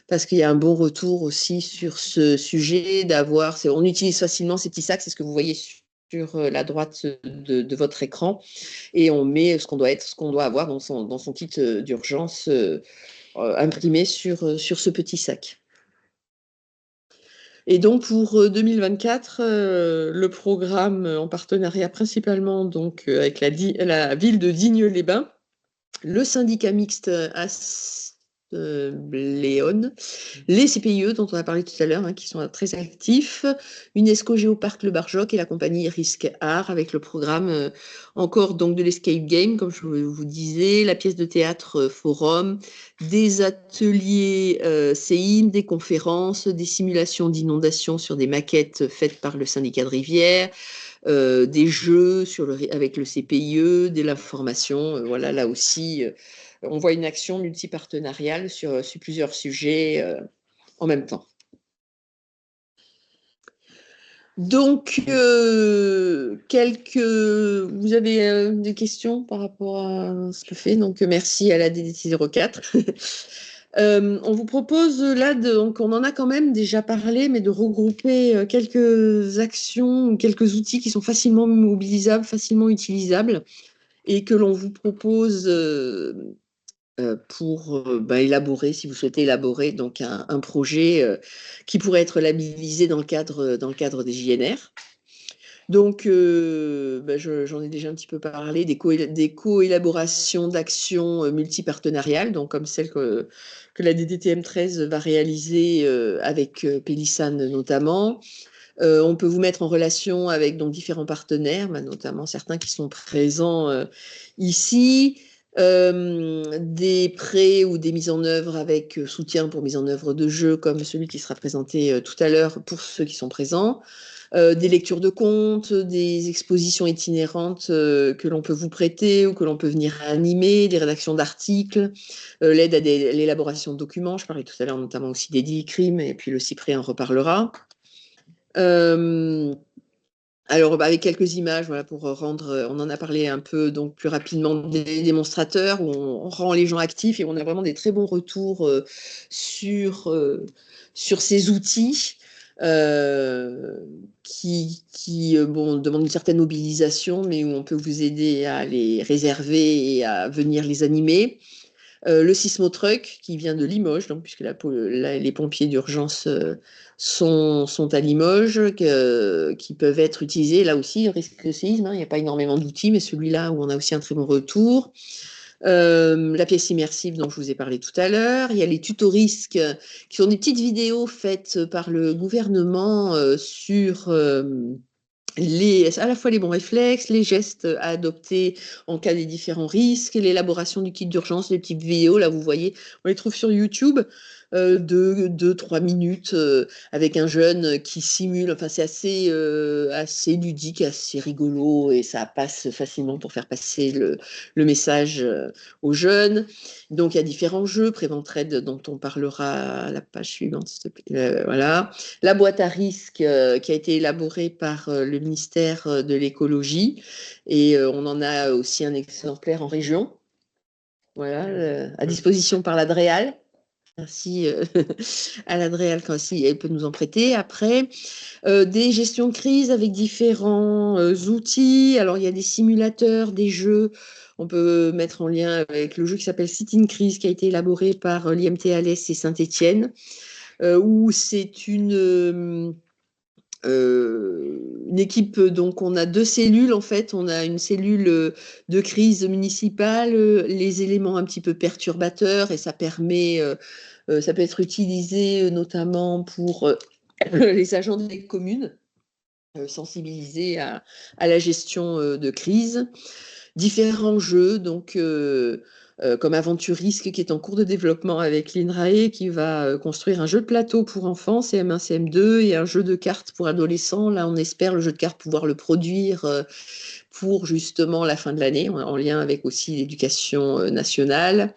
parce qu'il y a un bon retour aussi sur ce sujet on utilise facilement ces petits sacs, c'est ce que vous voyez sur la droite de votre écran et on met ce qu'on doit avoir dans son kit d'urgence imprimé sur ce petit sac. Et donc pour 2024, le programme en partenariat principalement donc avec la ville de Digne-les-Bains, le syndicat mixte Léon, les CPIE dont on a parlé tout à l'heure, hein, qui sont très actifs, UNESCO Géoparc Le Barjoc et la compagnie Risque Art avec le programme encore donc de l'escape game, comme je vous disais, la pièce de théâtre Forum, des ateliers séismes, des conférences, des simulations d'inondations sur des maquettes faites par le syndicat de rivière, des jeux avec le CPIE, de l'information, voilà, là aussi, on voit une action multipartenariale sur plusieurs sujets en même temps. Donc, vous avez des questions par rapport à ce que fait, donc merci à la DDT 04. On vous propose là, donc on en a quand même déjà parlé, mais de regrouper quelques actions, quelques outils qui sont facilement mobilisables, facilement utilisables, et que l'on vous propose pour élaborer, si vous souhaitez élaborer donc un projet qui pourrait être labellisé dans le cadre des JNR. Donc, j'en ai déjà un petit peu parlé, des co-élaborations d'actions multipartenariales, donc comme celle que la DDTM 13 va réaliser avec Pélissane notamment. On peut vous mettre en relation avec donc, différents partenaires, notamment certains qui sont présents ici. Des prêts ou des mises en œuvre avec soutien pour mise en œuvre de jeux comme celui qui sera présenté tout à l'heure pour ceux qui sont présents. Des lectures de comptes, des expositions itinérantes que l'on peut vous prêter ou que l'on peut venir animer, des rédactions d'articles, l'aide à l'élaboration de documents. Je parlais tout à l'heure notamment aussi des DICRIM et puis le Cyprien en reparlera. Alors, avec quelques images, voilà, pour rendre, on en a parlé un peu donc plus rapidement des démonstrateurs où on rend les gens actifs et on a vraiment des très bons retours sur ces outils qui demandent une certaine mobilisation, mais où on peut vous aider à les réserver et à venir les animer. Le sismotruck qui vient de Limoges, donc, puisque les pompiers d'urgence sont à Limoges, qui peuvent être utilisés là aussi, risque de séisme. Hein, il n'y a pas énormément d'outils, mais celui-là où on a aussi un très bon retour. La pièce immersive dont je vous ai parlé tout à l'heure. Il y a les tutos risques qui sont des petites vidéos faites par le gouvernement sur à la fois les bons réflexes, les gestes à adopter en cas des différents risques, l'élaboration du kit d'urgence, les petites vidéos, là vous voyez, on les trouve sur YouTube, de 2-3 minutes avec un jeune qui simule, enfin c'est assez ludique, assez rigolo et ça passe facilement pour faire passer le message aux jeunes. Donc il y a différents jeux, Préventraid dont on parlera à la page suivante, s'il te plaît. Voilà. La boîte à risques qui a été élaborée par le ministère de l'écologie et on en a aussi un exemplaire en région. Voilà, à disposition par la DREAL. Merci à la DREAL si elle peut nous en prêter. Après, des gestions de crise avec différents outils. Alors, il y a des simulateurs, des jeux. On peut mettre en lien avec le jeu qui s'appelle Sit in Crise, qui a été élaboré par l'IMT Alès et Saint-Étienne, où c'est une équipe, donc on a 2 cellules en fait, on a une cellule de crise municipale, les éléments un petit peu perturbateurs et ça permet, ça peut être utilisé notamment pour les agents des communes, sensibilisés à la gestion de crise. Différents jeux, donc comme Aventure Risque qui est en cours de développement avec l'INRAE qui va construire un jeu de plateau pour enfants, CM1, CM2, et un jeu de cartes pour adolescents. Là, on espère le jeu de cartes pouvoir le produire pour justement la fin de l'année, en lien avec aussi l'éducation nationale.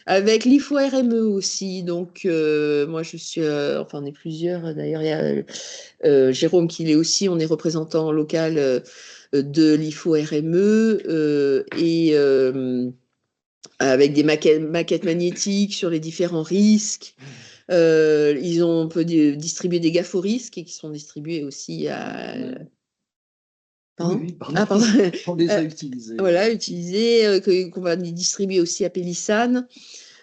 Avec l'IFO-RME aussi, donc moi je suis, enfin on est plusieurs, d'ailleurs il y a Jérôme qui l'est aussi, on est représentant local de l'IFO-RME et avec des maquettes magnétiques sur les différents risques. On peut distribuer des gaffes aux risques et qui sont distribués aussi à... Pardon ? Oui, pardon. Ah, pardon. On les a utilisés. Voilà, qu'on va distribuer aussi à Pélissane.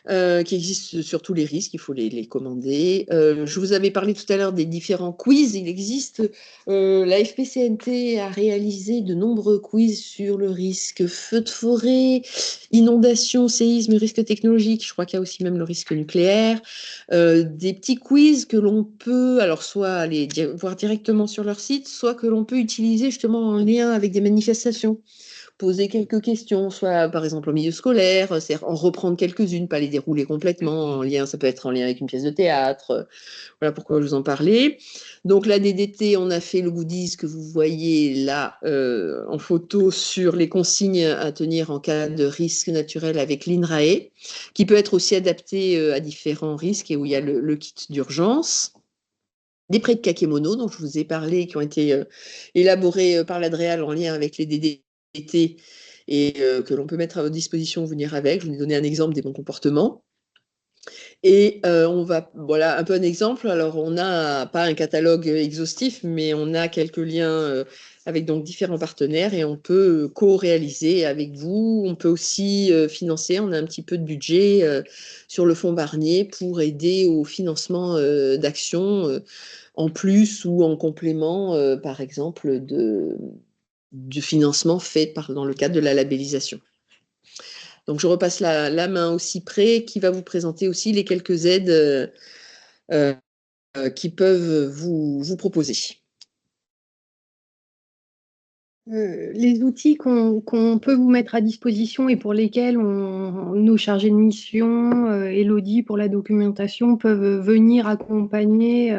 Qui existent sur tous les risques, il faut les commander. Je vous avais parlé tout à l'heure des différents quiz. Il existe, la FPCNT a réalisé de nombreux quiz sur le risque feu de forêt, inondation, séisme, risque technologique. Je crois qu'il y a aussi même le risque nucléaire. Des petits quiz que l'on peut, alors soit aller voir directement sur leur site, soit que l'on peut utiliser justement en lien avec des manifestations. Poser quelques questions, soit par exemple au milieu scolaire, c'est en reprendre quelques-unes, pas les dérouler complètement en lien, ça peut être en lien avec une pièce de théâtre, voilà pourquoi je vous en parlais. Donc la DDT, on a fait le goodies que vous voyez là en photo sur les consignes à tenir en cas de risque naturel avec l'INRAE, qui peut être aussi adapté à différents risques et où il y a le kit d'urgence. Des prêts de kakémono dont je vous ai parlé, qui ont été élaborés par la DREAL en lien avec les DDT et que l'on peut mettre à votre disposition, venir avec. Je vous ai donné un exemple des bons comportements. Et on va, voilà, un peu un exemple. Alors, on n'a pas un catalogue exhaustif, mais on a quelques liens avec donc différents partenaires et on peut co-réaliser avec vous. On peut aussi financer. On a un petit peu de budget sur le fonds Barnier pour aider au financement d'actions en plus ou en complément, par exemple, du financement fait dans le cadre de la labellisation. Donc, je repasse la main au Cyprès qui va vous présenter aussi les quelques aides qui peuvent vous proposer. Les outils qu'on peut vous mettre à disposition et pour lesquels nos chargés de mission, Élodie pour la documentation, peuvent venir accompagner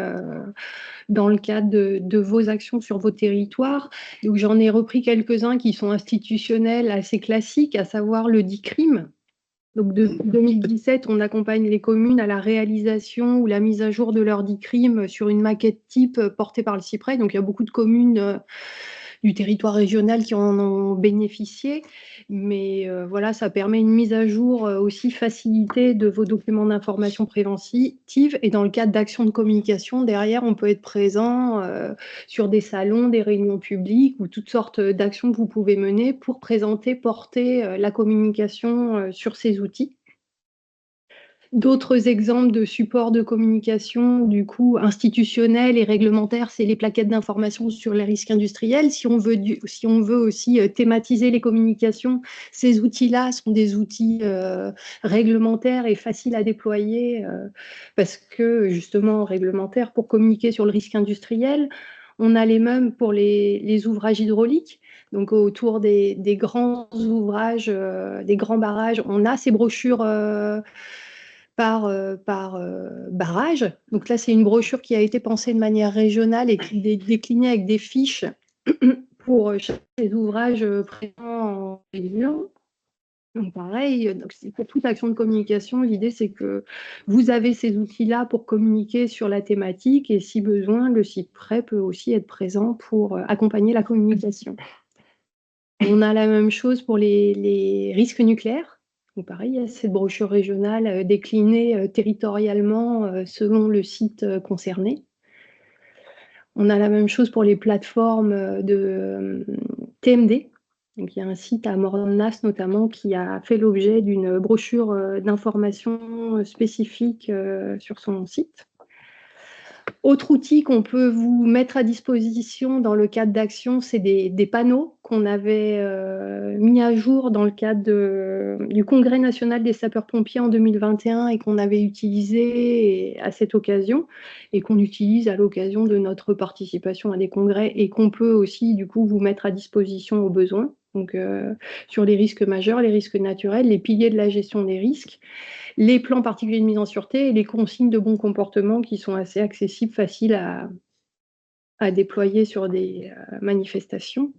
dans le cadre de vos actions sur vos territoires. Donc j'en ai repris quelques-uns qui sont institutionnels, assez classiques, à savoir le DICRIM. Donc depuis 2017, on accompagne les communes à la réalisation ou la mise à jour de leur DICRIM sur une maquette type portée par le Cyprès. Donc il y a beaucoup de communes du territoire régional qui en ont bénéficié. Mais voilà, ça permet une mise à jour aussi facilitée de vos documents d'information préventive. Et dans le cadre d'actions de communication, derrière, on peut être présent sur des salons, des réunions publiques ou toutes sortes d'actions que vous pouvez mener pour présenter, porter la communication sur ces outils. D'autres exemples de supports de communication, du coup, institutionnels et réglementaires, c'est les plaquettes d'information sur les risques industriels. Si on veut aussi thématiser les communications, ces outils-là sont des outils réglementaires et faciles à déployer parce que, justement, réglementaires pour communiquer sur le risque industriel. On a les mêmes pour les ouvrages hydrauliques. Donc, autour des grands ouvrages, des grands barrages, on a ces brochures par barrage. Donc là, c'est une brochure qui a été pensée de manière régionale et qui est déclinée avec des fiches pour chaque des ouvrages présents en région. Donc pareil, donc pour toute action de communication, l'idée c'est que vous avez ces outils-là pour communiquer sur la thématique et si besoin, le site prêt peut aussi être présent pour accompagner la communication. On a la même chose pour les risques nucléaires. Donc pareil, il y a cette brochure régionale déclinée territorialement selon le site concerné. On a la même chose pour les plateformes de TMD. Donc, il y a un site à Mornas notamment qui a fait l'objet d'une brochure d'information spécifique sur son site. Autre outil qu'on peut vous mettre à disposition dans le cadre d'action, c'est des panneaux qu'on avait mis à jour dans le cadre du Congrès national des sapeurs-pompiers en 2021 et qu'on avait utilisé à cette occasion et qu'on utilise à l'occasion de notre participation à des congrès et qu'on peut aussi du coup vous mettre à disposition au besoin. Donc sur les risques majeurs, les risques naturels, les piliers de la gestion des risques, les plans particuliers de mise en sûreté et les consignes de bon comportement qui sont assez accessibles, faciles à déployer sur des manifestations.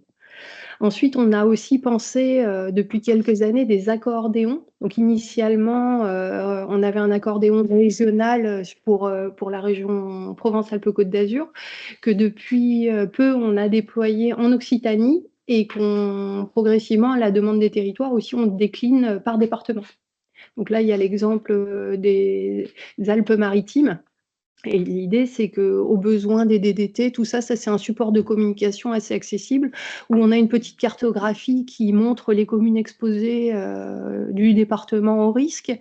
Ensuite, on a aussi pensé depuis quelques années des accordéons. Donc initialement, on avait un accordéon régional pour la région Provence-Alpes-Côte d'Azur, que depuis peu, on a déployé en Occitanie et qu'on progressivement, à la demande des territoires aussi, on décline par département. Donc là, il y a l'exemple des Alpes-Maritimes. Et l'idée, c'est qu'au besoin des DDT, tout ça, c'est un support de communication assez accessible, où on a une petite cartographie qui montre les communes exposées du département au risque,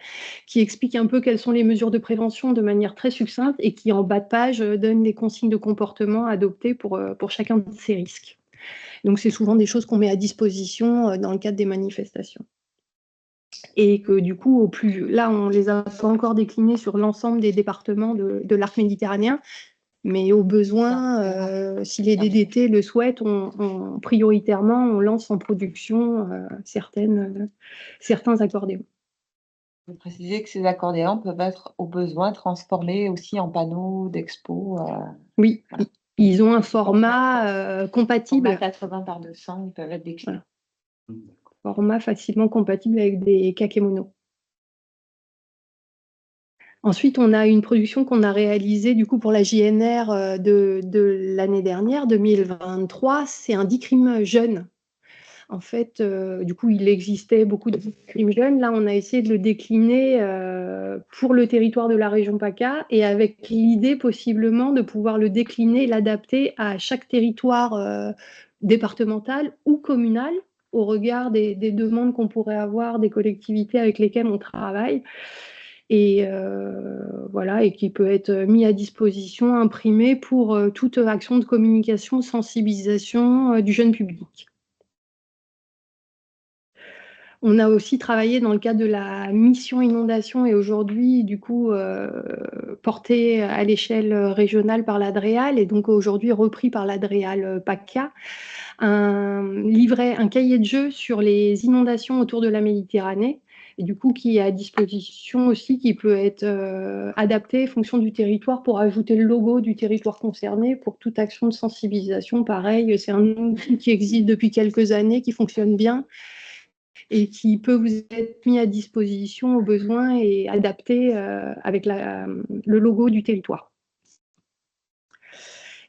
qui explique un peu quelles sont les mesures de prévention de manière très succincte et qui, en bas de page, donne les consignes de comportement adoptées pour chacun de ces risques. Donc, c'est souvent des choses qu'on met à disposition dans le cadre des manifestations. Et que du coup, là, on ne les a pas encore déclinés sur l'ensemble des départements de l'arc méditerranéen, mais au besoin, si les DDT le souhaitent, prioritairement, on lance en production certains accordéons. Vous précisez que ces accordéons peuvent être au besoin transformés aussi en panneaux d'expo. Oui, voilà. Ils ont un format compatible. Format 80 par 200, ils peuvent être déclinés. Voilà. Format facilement compatible avec des kakémonos. Ensuite, on a une production qu'on a réalisée du coup pour la JNR de l'année dernière, 2023. C'est un DICRIM jeune. En fait, du coup, il existait beaucoup de DICRIM jeunes. Là, on a essayé de le décliner pour le territoire de la région PACA et avec l'idée possiblement de pouvoir le décliner, l'adapter à chaque territoire départemental ou communal au regard des demandes qu'on pourrait avoir des collectivités avec lesquelles on travaille. Et voilà, et qui peut être mis à disposition, imprimé pour toute action de communication, sensibilisation du jeune public. On a aussi travaillé dans le cadre de la mission inondation et aujourd'hui, du coup, porté à l'échelle régionale par l'ADREAL et donc aujourd'hui repris par l'ADREAL PACA, un cahier de jeu sur les inondations autour de la Méditerranée. Et du coup, qui est à disposition aussi, qui peut être adapté en fonction du territoire pour ajouter le logo du territoire concerné pour toute action de sensibilisation. Pareil, c'est un outil qui existe depuis quelques années, qui fonctionne bien et qui peut vous être mis à disposition au besoin et adapté avec le logo du territoire.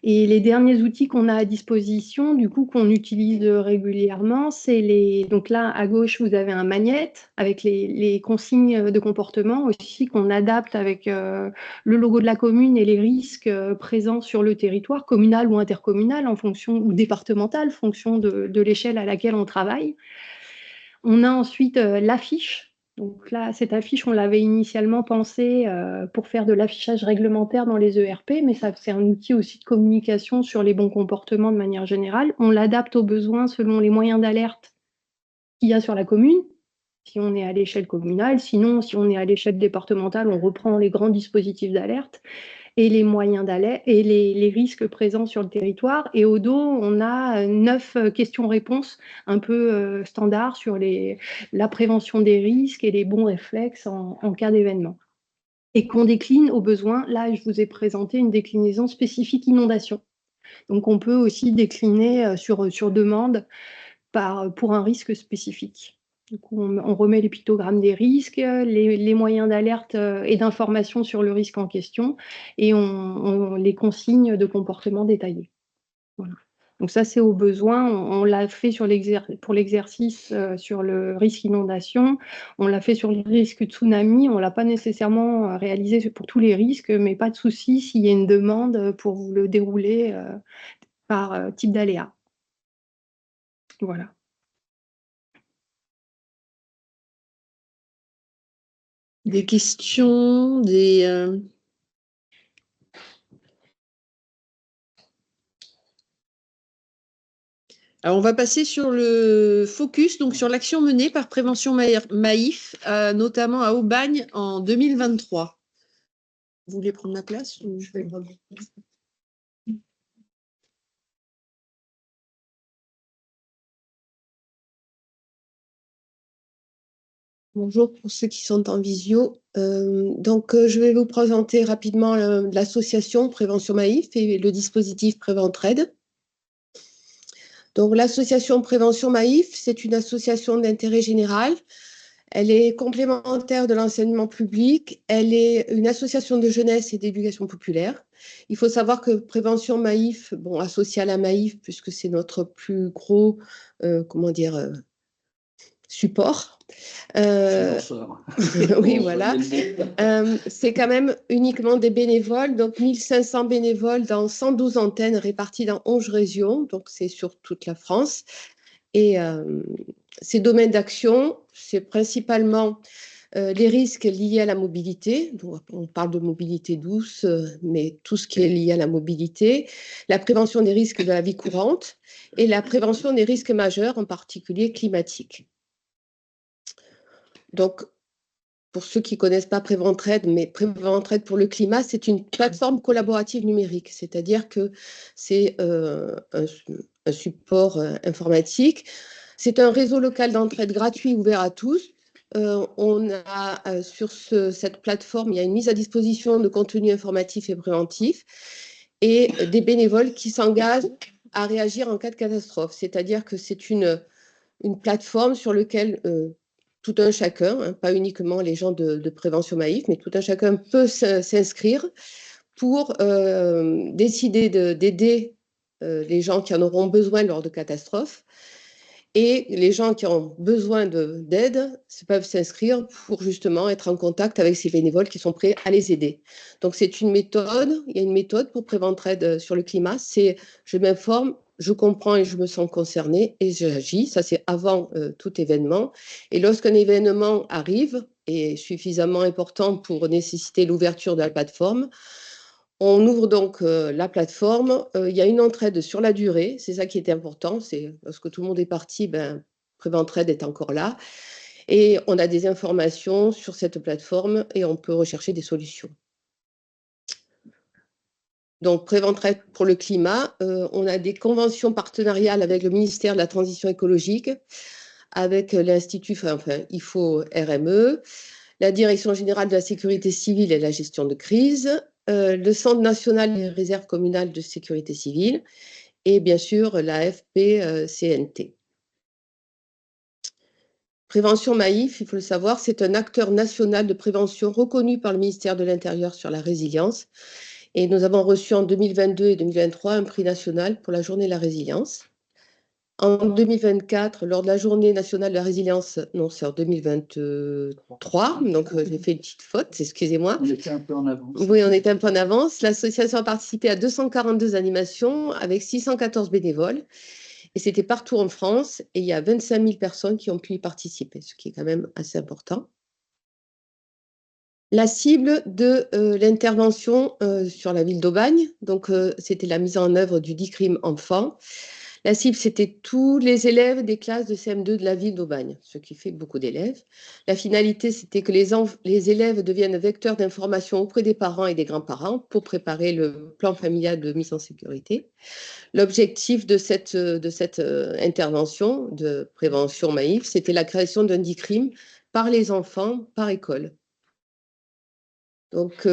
Et les derniers outils qu'on a à disposition, du coup, qu'on utilise régulièrement, c'est donc là, à gauche, vous avez un magnète avec les consignes de comportement aussi qu'on adapte avec le logo de la commune et les risques présents sur le territoire, communal ou intercommunal, en fonction, ou départemental, en fonction de l'échelle à laquelle on travaille. On a ensuite l'affiche Donc là, cette affiche, on l'avait initialement pensée pour faire de l'affichage réglementaire dans les ERP, mais c'est un outil aussi de communication sur les bons comportements de manière générale. On l'adapte aux besoins selon les moyens d'alerte qu'il y a sur la commune, si on est à l'échelle communale. Sinon, si on est à l'échelle départementale, on reprend les grands dispositifs d'alerte et les moyens d'alerte et les risques présents sur le territoire. Et au dos, on a 9 questions-réponses un peu standards sur la prévention des risques et les bons réflexes en cas d'événement. Et qu'on décline au besoin. Là, je vous ai présenté une déclinaison spécifique inondation. Donc, on peut aussi décliner sur demande pour un risque spécifique. Du coup, on remet les pictogrammes des risques, les moyens d'alerte et d'information sur le risque en question, et on les consignes de comportement détaillés. Voilà. Donc ça, c'est au besoin. On l'a fait pour l'exercice sur le risque inondation. On l'a fait sur le risque tsunami. On ne l'a pas nécessairement réalisé pour tous les risques, mais pas de souci s'il y a une demande pour vous le dérouler par type d'aléa. Voilà. Des questions, Alors, on va passer sur le focus, donc sur l'action menée par Prévention Maïf, notamment à Aubagne en 2023. Vous voulez prendre ma place ou je vais... Bonjour pour ceux qui sont en visio. Je vais vous présenter rapidement l'association Prévention Maïf et le dispositif Préventraide. Donc, l'association Prévention Maïf, c'est une association d'intérêt général. Elle est complémentaire de l'enseignement public. Elle est une association de jeunesse et d'éducation populaire. Il faut savoir que Prévention Maïf, associée à la Maïf, puisque c'est notre plus gros, support. Oui, voilà. C'est quand même uniquement des bénévoles, donc 1500 bénévoles dans 112 antennes réparties dans 11 régions, donc c'est sur toute la France. Et ces domaines d'action, c'est principalement les risques liés à la mobilité. Donc, on parle de mobilité douce, mais tout ce qui est lié à la mobilité, la prévention des risques de la vie courante et la prévention des risques majeurs, en particulier climatiques. Donc, pour ceux qui ne connaissent pas Préventraide, mais Préventraide pour le climat, c'est une plateforme collaborative numérique, c'est-à-dire que c'est un support informatique. C'est un réseau local d'entraide gratuit ouvert à tous. On a sur cette plateforme, il y a une mise à disposition de contenu informatif et préventif et des bénévoles qui s'engagent à réagir en cas de catastrophe. C'est-à-dire que c'est une plateforme sur laquelle tout un chacun, pas uniquement les gens de Prévention Maïf, mais tout un chacun peut s'inscrire pour décider d'aider les gens qui en auront besoin lors de catastrophes. Et les gens qui ont besoin d'aide peuvent s'inscrire pour justement être en contact avec ces bénévoles qui sont prêts à les aider. Donc, c'est une méthode, il y a une méthode pour Préventraide sur le climat, c'est je m'informe, je comprends et je me sens concernée et j'agis. Ça, c'est avant tout événement. Et lorsqu'un événement arrive et est suffisamment important pour nécessiter l'ouverture de la plateforme, on ouvre donc la plateforme. Il y a une entraide sur la durée. C'est ça qui était important. C'est lorsque tout le monde est parti, Préventraide est encore là. Et on a des informations sur cette plateforme et on peut rechercher des solutions. Donc, Préventraide pour le climat, on a des conventions partenariales avec le ministère de la Transition écologique, avec l'Institut, IFO RME, la Direction générale de la sécurité civile et la gestion de crise, le Centre national des réserves communales de sécurité civile et bien sûr la FPCNT. Prévention Maïf, il faut le savoir, c'est un acteur national de prévention reconnu par le ministère de l'Intérieur sur la résilience. Et nous avons reçu en 2022 et 2023 un prix national pour la journée de la résilience. En 2024, lors de la journée nationale de la résilience, non, c'est en 2023, donc j'ai fait une petite faute, excusez-moi. On était un peu en avance. Oui, on était un peu en avance. L'association a participé à 242 animations avec 614 bénévoles. Et c'était partout en France. Et il y a 25 000 personnes qui ont pu y participer, ce qui est quand même assez important. La cible de l'intervention sur la ville d'Aubagne, donc c'était la mise en œuvre du DICRIM enfant. La cible, c'était tous les élèves des classes de CM2 de la ville d'Aubagne, ce qui fait beaucoup d'élèves. La finalité, c'était que les élèves deviennent vecteurs d'information auprès des parents et des grands-parents pour préparer le plan familial de mise en sécurité. L'objectif de cette intervention de prévention Maïf, c'était la création d'un DICRIM par les enfants, par école. Donc,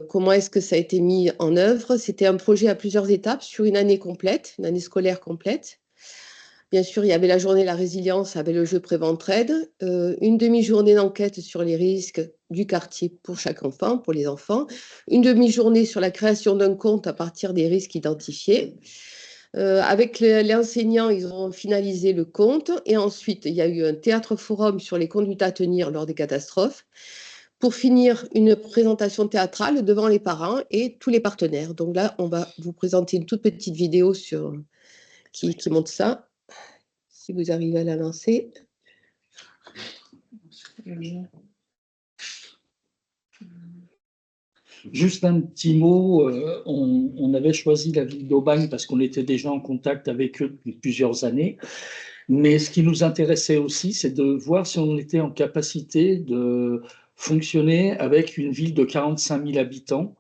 comment est-ce que ça a été mis en œuvre? C'était un projet à plusieurs étapes sur une année complète, une année scolaire complète. Bien sûr, il y avait la journée de la résilience avec le jeu Préventraide, une demi-journée d'enquête sur les risques du quartier pour chaque enfant, pour les enfants, une demi-journée sur la création d'un compte à partir des risques identifiés. Avec les enseignants, ils ont finalisé le compte et ensuite, il y a eu un théâtre-forum sur les conduites à tenir lors des catastrophes. Pour finir, une présentation théâtrale devant les parents et tous les partenaires. Donc là, on va vous présenter une toute petite vidéo qui montre ça. Si vous arrivez à la lancer. Juste un petit mot, on avait choisi la ville d'Aubagne parce qu'on était déjà en contact avec eux depuis plusieurs années. Mais ce qui nous intéressait aussi, c'est de voir si on était en capacité de fonctionner avec une ville de 45 000 habitants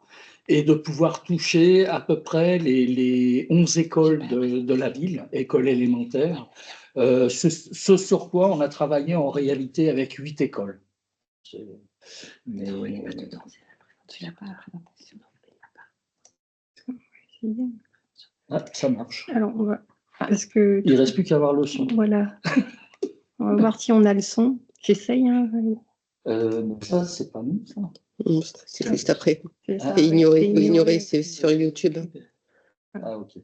et de pouvoir toucher à peu près les 11 écoles de la ville, écoles élémentaires. Ce sur quoi on a travaillé en réalité avec 8 écoles. Mais... Tu n'as pas la présentation. Ah, ça marche. Alors, on va... Parce que... Il ne reste plus qu'à avoir le son. Voilà. On va voir si on a le son. J'essaye. Hein. Ça, c'est pas nous, ça. C'est juste après. C'est ignoré, c'est sur YouTube. Ah, ok.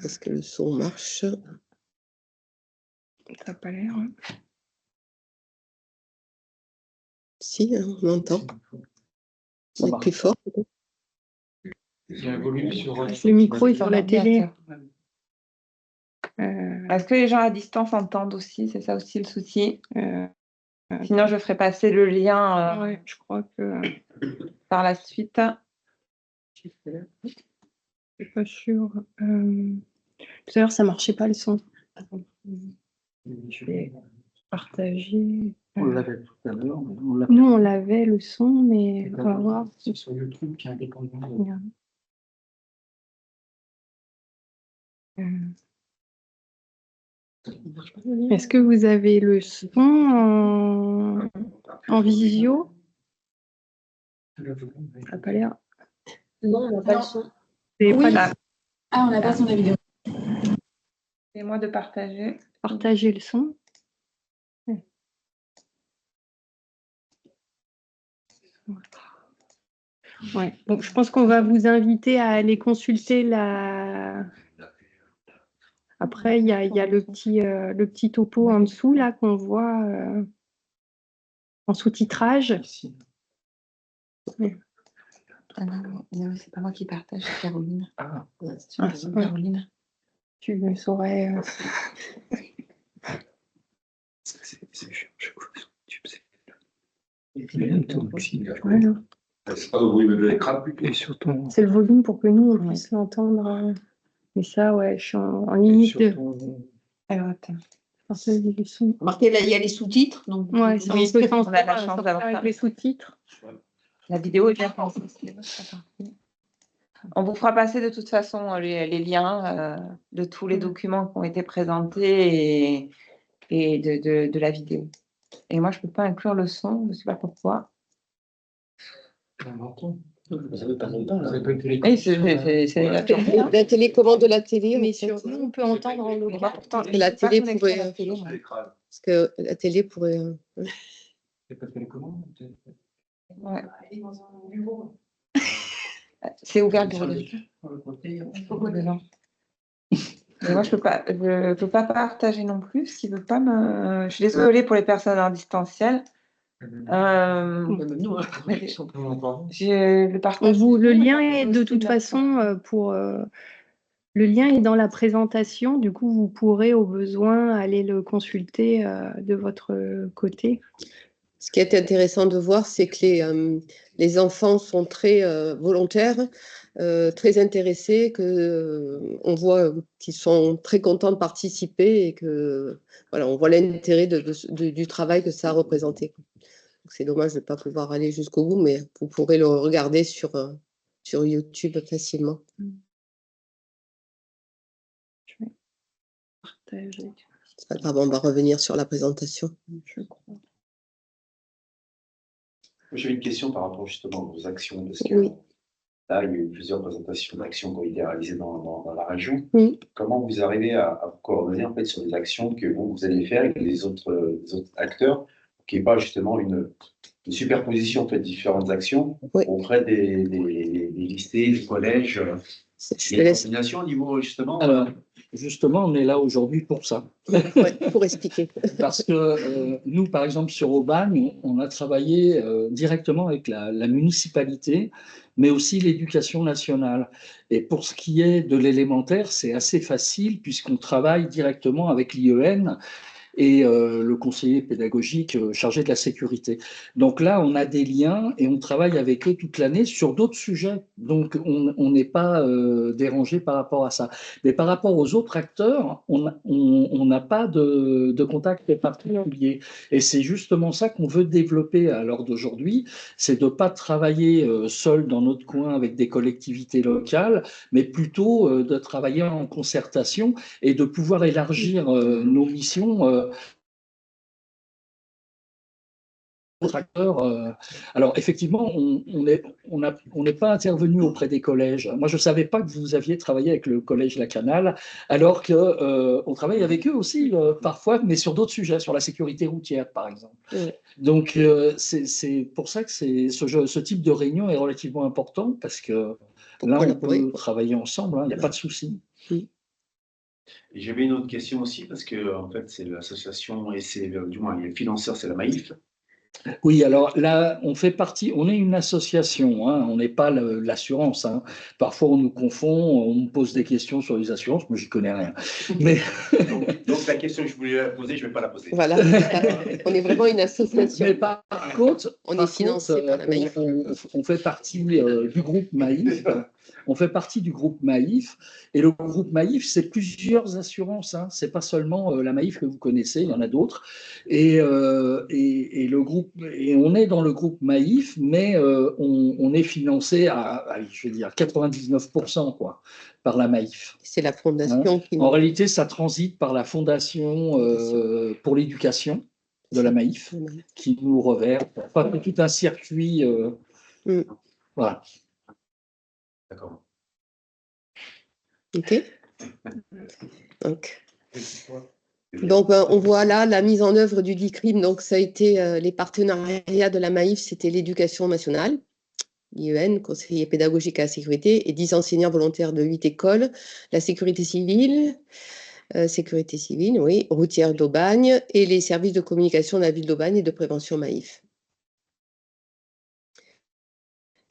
Est-ce que le son marche? Ça n'a pas l'air. Hein. Si, on entend. C'est plus fort. Il y a un volume sur... Le micro est sur la télé. Est-ce que les gens à distance entendent aussi? C'est ça aussi le souci. Sinon, je ferai passer le lien ouais, je crois que... par la suite. Je suis pas sûre. Tout à l'heure, ça ne marchait pas le son. Attends. Je vais partager. On l'avait tout à l'heure. Nous, on l'avait le son, mais on va voir. C'est sur YouTube qui est indépendant. Est-ce que vous avez le son en visio? Ça n'a pas l'air. Non, on n'a pas le son. Oui. On n'a pas son vidéo. C'est moi de partager. Partager le son. Ouais. Donc, je pense qu'on va vous inviter à aller consulter la... Après, il y a le petit topo en dessous, là, qu'on voit en sous-titrage. Ouais. Ah non, c'est pas moi qui partage, c'est Caroline. C'est Caroline. Tu le saurais. Voilà. C'est pas le volume de l'écran. C'est le volume pour que nous, on puisse l'entendre. Mais ça, ouais, je suis en limite de... Alors, attends. Remarquez, là, il y a les sous-titres. Donc... Ouais, on a la chance d'avoir avec les sous-titres. La vidéo est bien pensée. On vous fera passer de toute façon les liens de tous les documents qui ont été présentés et de la vidéo. Et moi, je ne peux pas inclure le son, je ne sais pas pourquoi. Vous n'avez pas longtemps, là. C'est la télécommande de la télé. Mais sur nous, on peut entendre en local. La télé pourrait... Parce que la télé pourrait... C'est pas télécommande. Ouais. C'est ouvert pour les gens. Mais moi, je peux pas partager non plus, ce qui veut pas me... Je suis désolée pour les personnes en distanciel. Le lien est de toute façon pour... Le lien est dans la présentation, du coup, vous pourrez au besoin aller le consulter de votre côté. Ce qui est intéressant de voir, c'est que les enfants sont très volontaires, très intéressés, on voit qu'ils sont très contents de participer et que voilà, on voit l'intérêt du travail que ça a représenté. C'est dommage de ne pas pouvoir aller jusqu'au bout, mais vous pourrez le regarder sur YouTube facilement. Je vais partager. C'est pas grave, on va revenir sur la présentation. Je crois. J'ai une question par rapport justement aux actions, parce que Oui. là, il y a eu plusieurs présentations d'actions qui ont été réalisées dans la région. Oui. Comment vous arrivez à vous coordonner en fait sur les actions que vous allez faire avec les autres acteurs, pour qu'il n'y ait pas justement une superposition en fait, de différentes actions auprès des lycées, des collèges. Il y a une coordination au niveau justement. Alors, justement, on est là aujourd'hui pour ça. Pour expliquer. Parce que nous, par exemple, sur Aubagne, on a travaillé directement avec la municipalité, mais aussi l'éducation nationale. Et pour ce qui est de l'élémentaire, c'est assez facile puisqu'on travaille directement avec l'IEN et le conseiller pédagogique chargé de la sécurité. Donc là, on a des liens et on travaille avec eux toute l'année sur d'autres sujets. Donc on n'est pas dérangé par rapport à ça. Mais par rapport aux autres acteurs, on n'a pas de contact particulier. Et c'est justement ça qu'on veut développer à l'heure d'aujourd'hui, c'est de ne pas travailler seul dans notre coin avec des collectivités locales, mais plutôt de travailler en concertation et de pouvoir élargir nos missions alors effectivement, on n'est pas intervenu auprès des collèges. Moi, je ne savais pas que vous aviez travaillé avec le collège La Canale, alors qu'on travaille avec eux aussi parfois, mais sur d'autres sujets, sur la sécurité routière, par exemple. Oui. Donc, c'est pour ça que ce type de réunion est relativement important, parce que là, on peut travailler ensemble, il n'y a pas de souci. Oui. Et j'avais une autre question aussi, parce que en fait, c'est l'association, et c'est du moins les financeurs, c'est la Maïf. Oui, alors là, on est une association, hein, on n'est pas l'assurance. Hein. Parfois, on nous confond, on me pose des questions sur les assurances, mais je n'y connais rien. Mais... donc, la question que je voulais poser, je ne vais pas la poser. Voilà, on est vraiment une association. Mais par contre, on est financé par la Maïf. On fait partie du groupe Maïf. On fait partie du groupe Maïf. Et le groupe Maïf, c'est plusieurs assurances. Hein. Ce n'est pas seulement la Maïf que vous connaissez, il y en a d'autres. Et le groupe, et on est dans le groupe Maïf, mais on est financé à, je veux dire, 99% quoi, par la Maïf. C'est la fondation qui... En réalité, ça transite par la fondation pour l'éducation de la Maïf, qui nous reverse. Enfin, tout un circuit. Voilà. D'accord. OK. Donc, on voit là la mise en œuvre du DICRIM. Donc, ça a été les partenariats de la Maïf, c'était l'éducation nationale, l'IEN, conseiller pédagogique à la sécurité, et 10 enseignants volontaires de 8 écoles, la sécurité civile, oui, routière d'Aubagne, et les services de communication de la ville d'Aubagne et de prévention Maïf.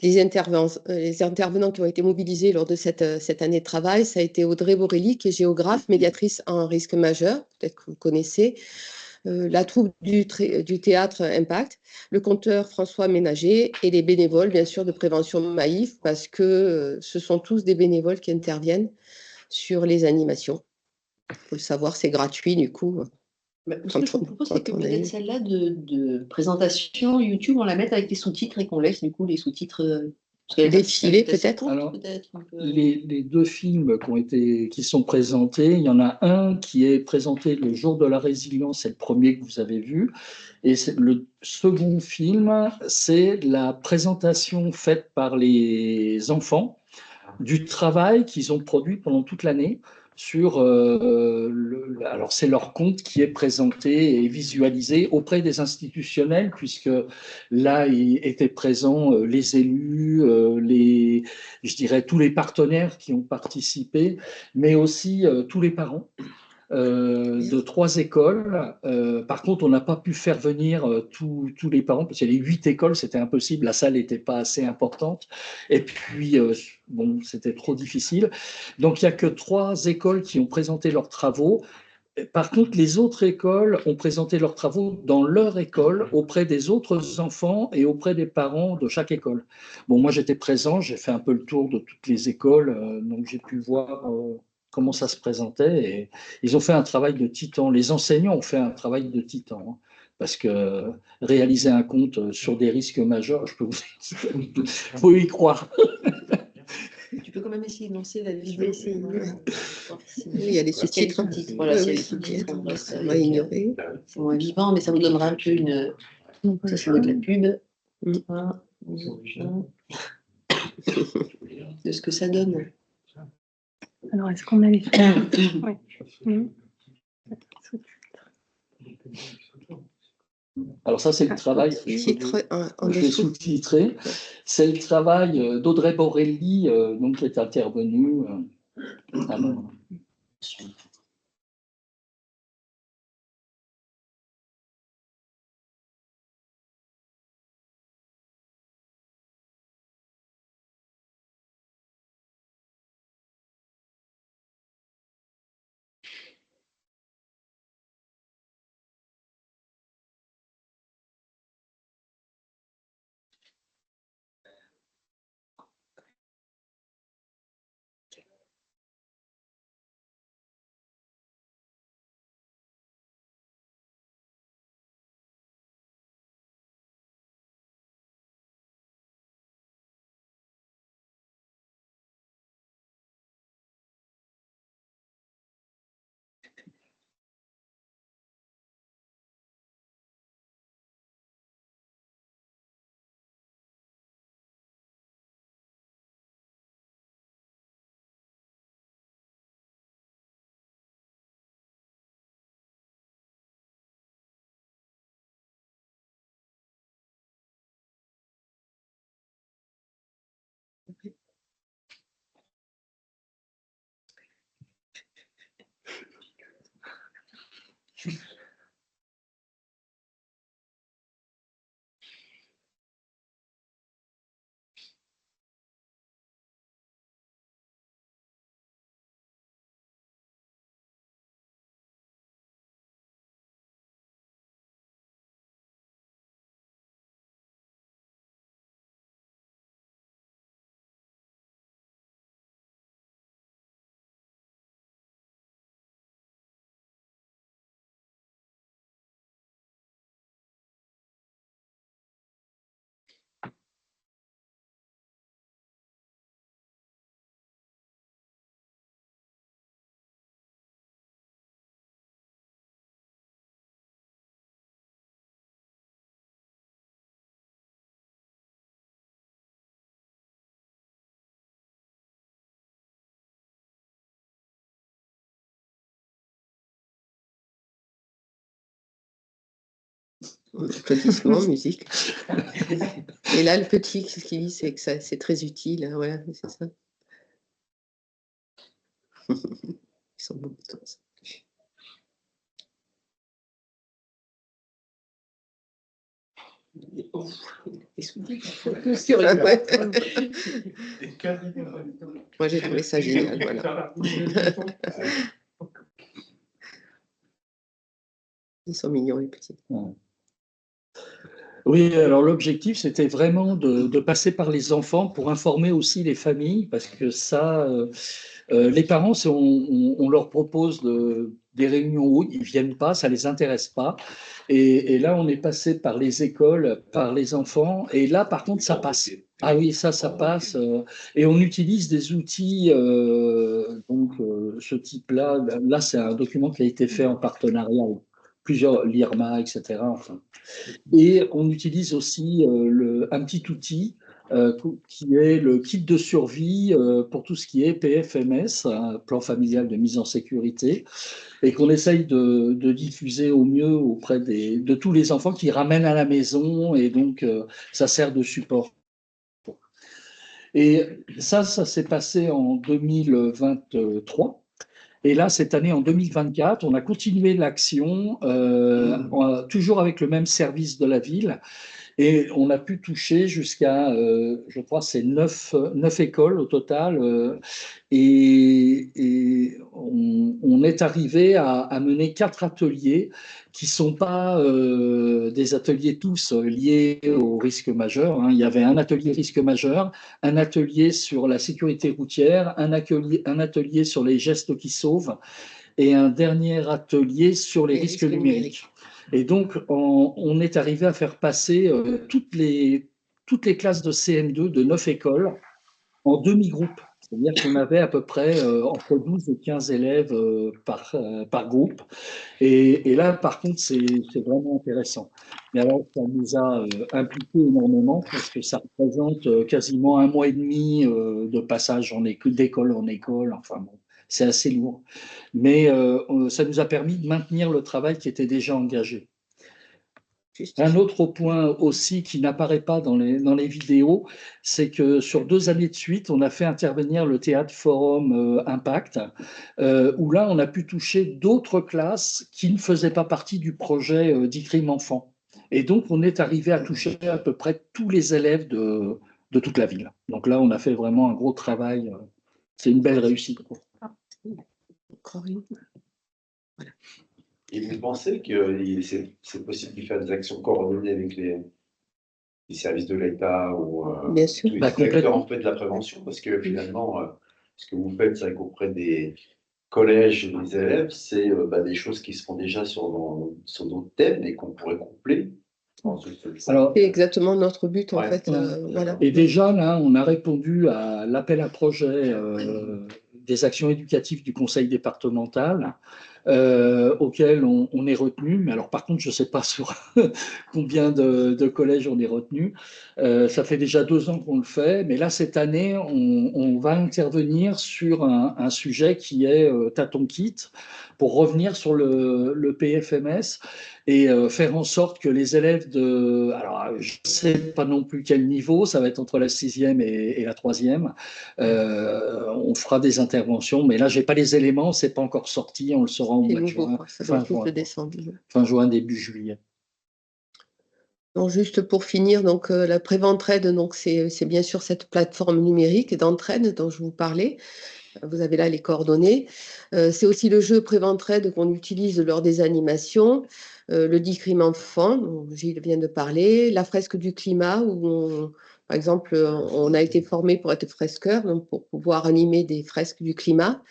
Les intervenants qui ont été mobilisés lors de cette année de travail, ça a été Audrey Borelli, qui est géographe, médiatrice en risque majeur, peut-être que vous connaissez, la troupe du théâtre Impact, le conteur François Ménager et les bénévoles, bien sûr, de prévention Maïf, parce que ce sont tous des bénévoles qui interviennent sur les animations. Il faut le savoir, c'est gratuit, du coup. Ce que je vous propose, c'est que peut-être celle-là de présentation YouTube, on la mette avec les sous-titres et qu'on laisse du coup les sous-titres défiler peut-être. Alors, les deux films qui sont présentés, il y en a un qui est présenté le jour de la résilience, c'est le premier que vous avez vu, et le second film, c'est la présentation faite par les enfants du travail qu'ils ont produit pendant toute l'année. Alors c'est leur compte qui est présenté et visualisé auprès des institutionnels, puisque là étaient présents les élus, je dirais tous les partenaires qui ont participé, mais aussi tous les parents. De 3 écoles. Par contre, on n'a pas pu faire venir tous les parents, parce qu'il y a les 8 écoles, c'était impossible, la salle n'était pas assez importante. Et puis, bon, c'était trop difficile. Donc, il n'y a que 3 écoles qui ont présenté leurs travaux. Par contre, les autres écoles ont présenté leurs travaux dans leur école auprès des autres enfants et auprès des parents de chaque école. Bon, moi j'étais présent, j'ai fait un peu le tour de toutes les écoles, donc j'ai pu voir comment ça se présentait. Et ils ont fait un travail de titan. Les enseignants ont fait un travail de titan, hein, parce que réaliser un compte sur des risques majeurs, je peux vous dire, faut y croire. Tu peux quand même essayer de lancer la vidéo. Oui, il y a des sous-titres. Voilà, Oui, s'il y a oui, des sous-titres, on va ignorer. c'est moins vivant, mais ça vous donnera un peu une. Ça, c'est de la pub. Voilà. De ce que ça donne. Alors, est-ce qu'on a les sous-titres? Oui. Alors ça, c'est le travail, je vais sous-titrer, c'est le travail d'Audrey Borelli, donc, qui est intervenue. Applaudissements, musique. Et là, le petit, ce qu'il dit, c'est que c'est très utile. Voilà, c'est ça. Ils sont bons tous. Moi, j'ai trouvé ça génial. Voilà. Ils sont mignons, les petits. Oui, alors l'objectif, c'était vraiment de passer par les enfants pour informer aussi les familles, parce que ça, les parents, on leur propose des réunions où ils ne viennent pas, ça ne les intéresse pas. Et là, on est passé par les écoles, par les enfants, et là, par contre, ça passe. Ah oui, ça passe. Et on utilise des outils, ce type-là. Là, c'est un document qui a été fait en partenariat avec plusieurs, l'IRMA, etc. Enfin. Et on utilise aussi un petit outil qui est le kit de survie pour tout ce qui est PFMS, un plan familial de mise en sécurité, et qu'on essaye de diffuser au mieux auprès de tous les enfants qui ramènent à la maison, et donc ça sert de support. Et ça s'est passé en 2023. Et là, cette année, en 2024, on a continué l'action, toujours avec le même service de la ville. Et on a pu toucher jusqu'à, je crois, c'est 9 écoles au total. Et on est arrivé à mener 4 ateliers qui ne sont pas des ateliers tous liés au risque majeur, hein. Il y avait un atelier risque majeur, un atelier sur la sécurité routière, un atelier sur les gestes qui sauvent et un dernier atelier sur les risques numériques. Et donc, on est arrivé à faire passer toutes les classes de CM2 de 9 écoles en demi-groupes. C'est-à-dire qu'on avait à peu près entre 12 et 15 élèves par groupe. Et là, par contre, c'est vraiment intéressant. Mais alors, ça nous a impliqué énormément parce que ça représente quasiment 1 mois et demi de passage d'école en école. Enfin bon, c'est assez lourd. Mais ça nous a permis de maintenir le travail qui était déjà engagé. Un autre point aussi qui n'apparaît pas dans les vidéos, c'est que sur 2 années de suite, on a fait intervenir le Théâtre Forum Impact, où là, on a pu toucher d'autres classes qui ne faisaient pas partie du projet d'e-crime enfant. Et donc, on est arrivé à toucher à peu près tous les élèves de toute la ville. Donc là, on a fait vraiment un gros travail. C'est une belle réussite. Voilà. Et vous pensez que c'est possible de faire des actions coordonnées avec les services de l'État ou Bien sûr. tous les acteurs en fait de la prévention? Parce que finalement, ce que vous faites, c'est qu'auprès des collèges et des élèves, c'est des choses qui se font déjà sur d'autres thèmes et qu'on pourrait coupler. Alors, c'est exactement notre but, en fait. Voilà. Et déjà, là, on a répondu à l'appel à projet des actions éducatives du conseil départemental, auquel on est retenu. Mais alors, par contre, je ne sais pas sur combien de collèges on est retenu. Ça fait déjà 2 ans qu'on le fait. Mais là, cette année, on va intervenir sur un sujet qui est Tâton Kit, pour revenir sur le PFMS et faire en sorte que les élèves de... Alors, je ne sais pas non plus quel niveau, ça va être entre la 6e et la 3e. On fera des interventions, mais là, je n'ai pas les éléments, ce n'est pas encore sorti, on le saura au mois de juin, fin juin, début juillet. Donc, juste pour finir, donc, la Préventraide, donc, c'est bien sûr cette plateforme numérique d'entraide dont je vous parlais. Vous avez là les coordonnées. C'est aussi le jeu Préventraide qu'on utilise lors des animations, le e-crime enfant, dont Gilles vient de parler, la fresque du climat, où par exemple, on a été formé pour être fresqueur, donc pour pouvoir animer des fresques du climat.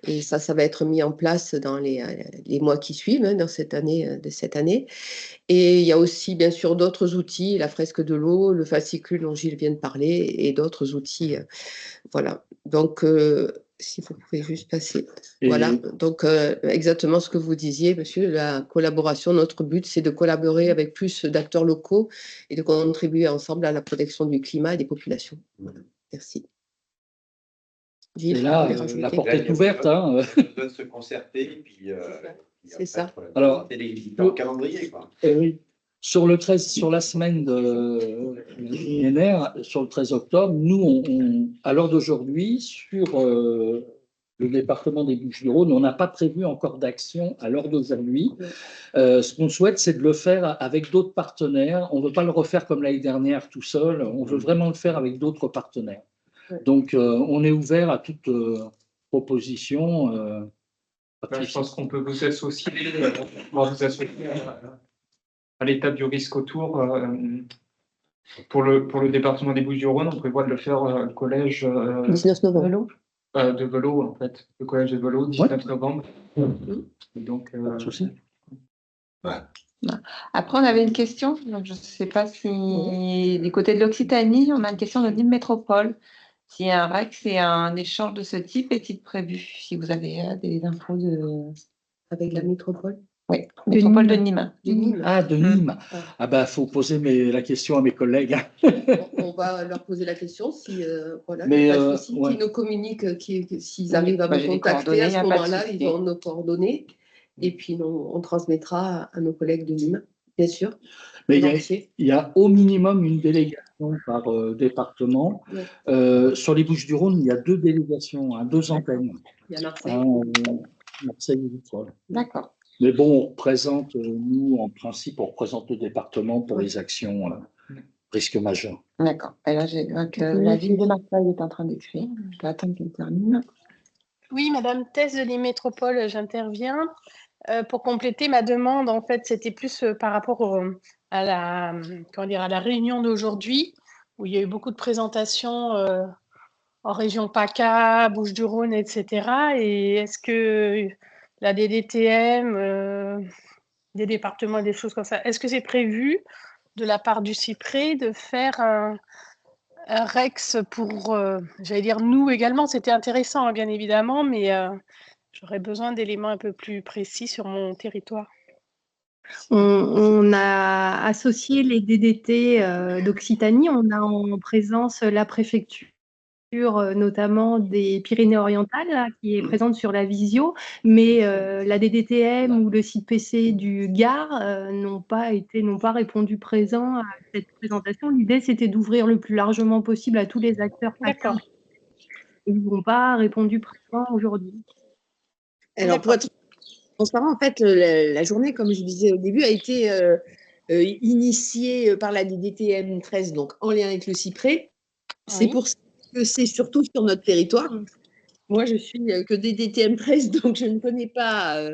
Et ça va être mis en place dans les mois qui suivent, hein, dans cette année. Et il y a aussi, bien sûr, d'autres outils, la fresque de l'eau, le fascicule dont Gilles vient de parler, et d'autres outils. Voilà. Donc, si vous pouvez juste passer. Voilà. Donc, exactement ce que vous disiez, monsieur, la collaboration, notre but, c'est de collaborer avec plus d'acteurs locaux et de contribuer ensemble à la protection du climat et des populations. Voilà. Merci. Gilles, et là, la porte est ouverte. On doit se concerter, et puis c'est ça. Alors, le calendrier, quoi. Oui. Sur la semaine de millénaire, sur le 13 octobre, nous, à l'heure d'aujourd'hui, sur le département des Bouches-du-Rhône, on n'a pas prévu encore d'action à l'heure d'aujourd'hui. Ce qu'on souhaite, c'est de le faire avec d'autres partenaires. On ne veut pas le refaire comme l'année dernière tout seul. On veut vraiment le faire avec d'autres partenaires. Donc, on est ouvert à toute proposition. Je pense qu'on peut vous associer, à l'étape du risque autour. Pour le département des Bouches-du-Rhône, on prévoit de le faire au collège 19 novembre. De Velo, en fait. Le collège de Velo, 19 novembre. Donc, Après, on avait une question, donc je ne sais pas si du côté de l'Occitanie, on a une question de Nîmes Métropole. Si un RAC et un échange de ce type est-il prévu? Si vous avez des infos avec la métropole? Oui, métropole de Nîmes. Ah, de Nîmes. Ah bah, faut poser la question à mes collègues. On va leur poser la question si voilà, mais s'ils nous communiquent, s'ils arrivent à me contacter à ce moment-là, ils ont nos coordonnées et puis on transmettra à nos collègues de Nîmes, bien sûr. Mais il y a au minimum une délégation par département. Sur les Bouches-du-Rhône, il y a 2 délégations, 2 antennes. Il y a Marseille. Marseille et Vitrolles. D'accord. Mais bon, on représente, nous, en principe, on représente le département pour les actions risque majeur. D'accord. Et là, je vois que la ville de Marseille est en train d'écrire. Je vais attendre qu'elle termine. Oui, Madame Thès de l'E-Métropole, j'interviens. Pour compléter ma demande, en fait, c'était plus par rapport à la réunion d'aujourd'hui, où il y a eu beaucoup de présentations en région PACA, Bouches-du-Rhône, etc. Et est-ce que la DDTM, des départements et des choses comme ça, est-ce que c'est prévu de la part du CIPRE de faire un REX pour, j'allais dire nous également, c'était intéressant, hein, bien évidemment, mais j'aurais besoin d'éléments un peu plus précis sur mon territoire. On a associé les DDT d'Occitanie. On a en présence la préfecture, notamment des Pyrénées-Orientales, là, qui est présente sur la visio, mais la DDTM ou le site PC du Gard n'ont pas répondu présent à cette présentation. L'idée, c'était d'ouvrir le plus largement possible à tous les acteurs. D'accord. Ils n'ont pas répondu présent aujourd'hui. Alors, pour être transparent, en fait, la journée, comme je disais au début, a été initiée par la DDTM 13, donc en lien avec le CIPRE. C'est pour ça que c'est surtout sur notre territoire. Moi, je suis que DDTM 13, donc je ne connais pas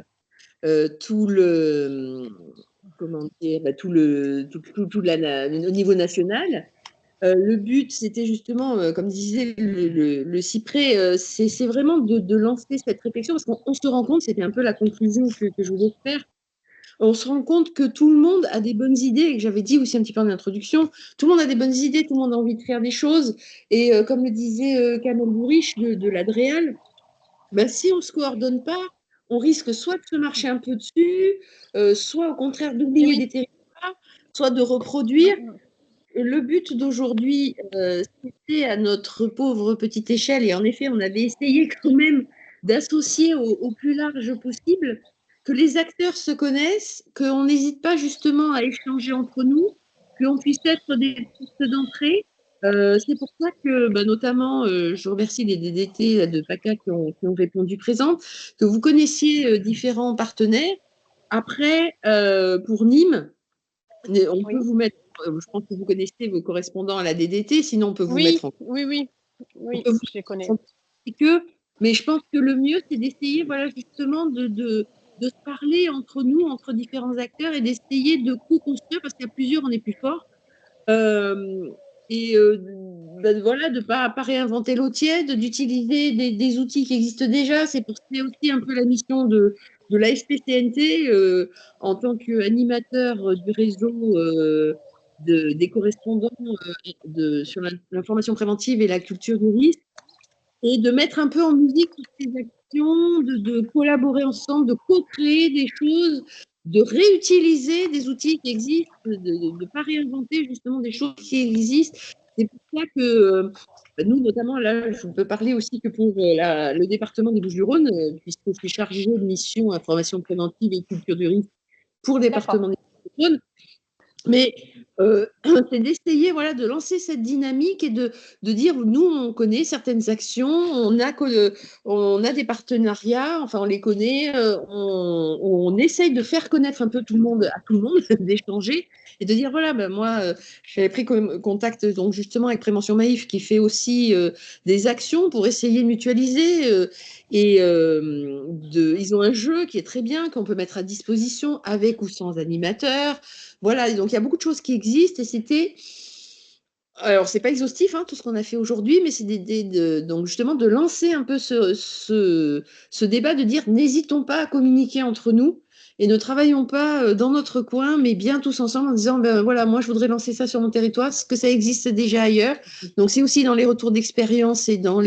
tout le, comment dire, au niveau national. Le but, c'était justement, comme disait le CIPRE, c'est vraiment de lancer cette réflexion, parce qu'on se rend compte, c'était un peu la conclusion que je voulais faire, on se rend compte que tout le monde a des bonnes idées, et que j'avais dit aussi un petit peu en introduction, tout le monde a des bonnes idées, tout le monde a envie de faire des choses, et comme le disait Kamel Bourriche de l'Adréal, ben, si on ne se coordonne pas, on risque soit de se marcher un peu dessus, soit au contraire d'oublier des territoires, soit de reproduire. Le but d'aujourd'hui, c'était à notre pauvre petite échelle, et en effet, on avait essayé quand même d'associer au plus large possible, que les acteurs se connaissent, qu'on n'hésite pas justement à échanger entre nous, qu'on puisse être des portes d'entrée. C'est pour ça que, bah, notamment, je remercie les DDT de PACA qui ont répondu présentes, que vous connaissiez différents partenaires. Après, pour Nîmes, on peut vous mettre, je pense que vous connaissez vos correspondants à la DDT, sinon on peut vous mettre en Oui, je les connais. Mais je pense que le mieux, c'est d'essayer, voilà, justement, de se parler entre nous, entre différents acteurs, et d'essayer de co-construire, parce qu'à plusieurs, on est plus fort. Ben voilà, de ne pas réinventer l'eau tiède, d'utiliser des outils qui existent déjà. C'est aussi un peu la mission de l'AFP-CNT en tant qu'animateur du réseau des correspondants sur l'information préventive et la culture du risque, et de mettre un peu en musique toutes ces actions, de collaborer ensemble, de co-créer des choses, de réutiliser des outils qui existent, de ne pas réinventer justement des choses qui existent. C'est pour ça que nous, notamment, là, je peux parler aussi que pour le département des Bouches-du-Rhône, puisque je suis chargée de mission information préventive et culture du risque pour le département des Bouches-du-Rhône. Mais c'est d'essayer, voilà, de lancer cette dynamique et de dire, nous, on connaît certaines actions, on a des partenariats, enfin, on les connaît, on essaye de faire connaître un peu tout le monde à tout le monde, d'échanger, et de dire, voilà, ben moi, j'avais pris contact donc justement avec Prévention Maïf, qui fait aussi des actions pour essayer de mutualiser, ils ont un jeu qui est très bien, qu'on peut mettre à disposition avec ou sans animateur. Voilà, donc il y a beaucoup de choses qui existent, et c'était, alors c'est pas exhaustif, hein, tout ce qu'on a fait aujourd'hui, mais c'est donc justement de lancer un peu ce débat, de dire n'hésitons pas à communiquer entre nous et ne travaillons pas dans notre coin, mais bien tous ensemble en disant, ben voilà, moi je voudrais lancer ça sur mon territoire, parce que ça existe déjà ailleurs. Donc c'est aussi dans les retours d'expérience et dans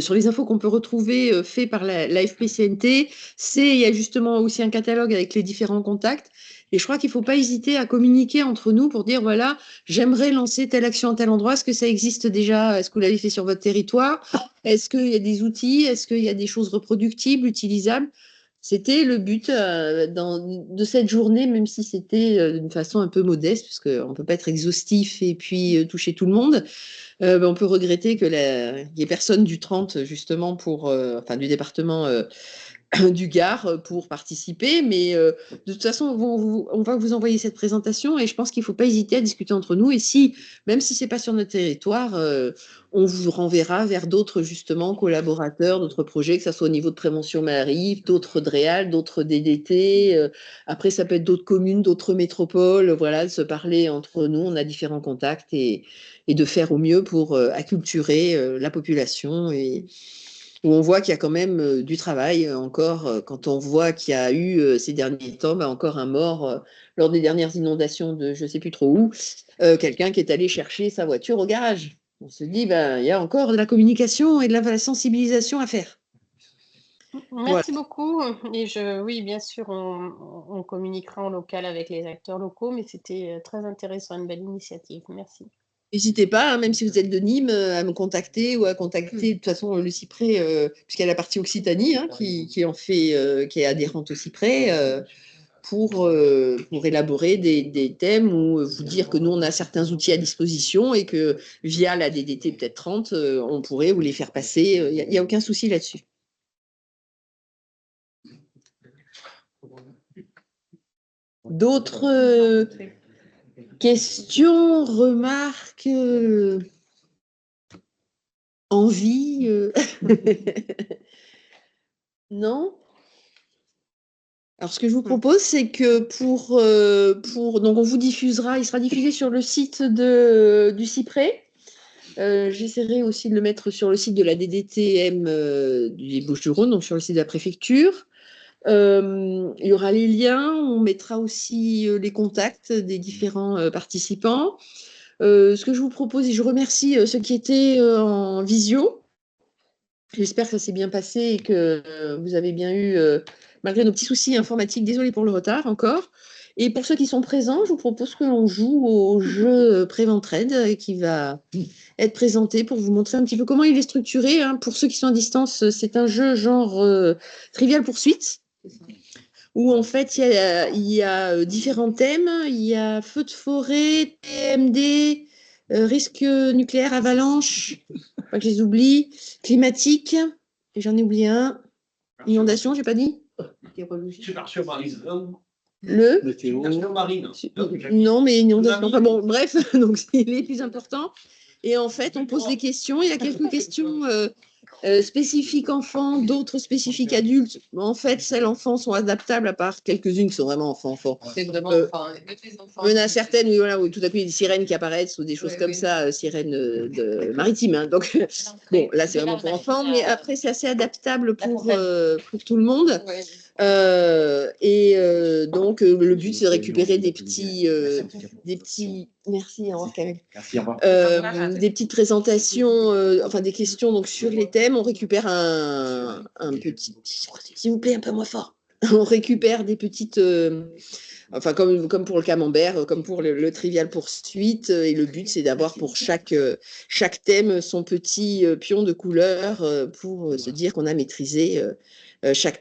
sur les infos qu'on peut retrouver faits par l'AFP-CNT, il y a justement aussi un catalogue avec les différents contacts. Et je crois qu'il ne faut pas hésiter à communiquer entre nous pour dire, voilà, j'aimerais lancer telle action à tel endroit. Est-ce que ça existe déjà? Est-ce que vous l'avez fait sur votre territoire? Est-ce qu'il y a des outils? Est-ce qu'il y a des choses reproductibles, utilisables? C'était le but de cette journée, même si c'était d'une façon un peu modeste, parce qu'on ne peut pas être exhaustif et puis toucher tout le monde. On peut regretter qu'il n'y ait personne du 30, justement, enfin, du département du Gard pour participer, mais de toute façon, on va vous envoyer cette présentation et je pense qu'il ne faut pas hésiter à discuter entre nous. Et si, même si ce n'est pas sur notre territoire, on vous renverra vers d'autres justement collaborateurs, d'autres projets, que ce soit au niveau de prévention maladie, d'autres DREAL, d'autres DDT. Après, ça peut être d'autres communes, d'autres métropoles. Voilà, de se parler entre nous. On a différents contacts et de faire au mieux pour acculturer la population et où on voit qu'il y a quand même du travail encore, quand on voit qu'il y a eu ces derniers temps encore un mort lors des dernières inondations de je ne sais plus trop où, quelqu'un qui est allé chercher sa voiture au garage. On se dit, il y a encore de la communication et de la sensibilisation à faire. Merci beaucoup. Et oui, bien sûr, on communiquera en local avec les acteurs locaux, mais c'était très intéressant, une belle initiative. Merci. N'hésitez pas, hein, même si vous êtes de Nîmes, à me contacter ou à contacter de toute façon le Cyprès, puisqu'il y a la partie Occitanie hein, qui est adhérente au Cyprès, pour élaborer des thèmes ou vous dire que nous, on a certains outils à disposition et que via la DDT peut-être 30, on pourrait vous les faire passer. Il n'y a aucun souci là-dessus. D'autres questions, remarques, envies Non? Alors, ce que je vous propose, c'est que donc on vous diffusera, il sera diffusé sur le site du Cyprès. J'essaierai aussi de le mettre sur le site de la DDTM des Bouches-du-Rhône, donc sur le site de la préfecture. Il y aura les liens, on mettra aussi les contacts des différents participants. Ce que je vous propose, et je remercie ceux qui étaient en visio. J'espère que ça s'est bien passé et que vous avez bien eu, malgré nos petits soucis informatiques, désolé pour le retard encore. Et pour ceux qui sont présents, je vous propose que l'on joue au jeu Préventraide qui va être présenté pour vous montrer un petit peu comment il est structuré. Hein. Pour ceux qui sont à distance, c'est un jeu genre Trivial Poursuite, où en fait il y a différents thèmes. Il y a feu de forêt, TMD, risque nucléaire, avalanche, pas que je les oublie, climatique, et j'en ai oublié un, inondation, j'ai pas dit Superchemin marine. Le Superchemin marine. Non, mais inondation. Enfin bon, bref, donc c'est les plus importants. Et en fait, on pose des questions. Il y a quelques questions spécifiques enfants, d'autres spécifiques adultes. En fait, celles enfants sont adaptables, à part quelques-unes qui sont vraiment enfants. C'est vraiment enfant. Il y en a certaines où tout à coup il y a des sirènes qui apparaissent ou des choses comme ça, sirènes maritimes. Hein. Donc, bon, là c'est vraiment pour enfants, mais après c'est assez adaptable pour tout le monde. Donc, le but c'est de récupérer des petits. Merci, au revoir Camille. Merci, au revoir. Des petites présentations, enfin des questions donc, sur les thèmes. On récupère un petit. S'il vous plaît, un peu moins fort. On récupère des petites. Enfin, comme pour le camembert, comme pour le Trivial Poursuite. Et le but, c'est d'avoir pour chaque thème son petit pion de couleur pour se dire qu'on a maîtrisé chaque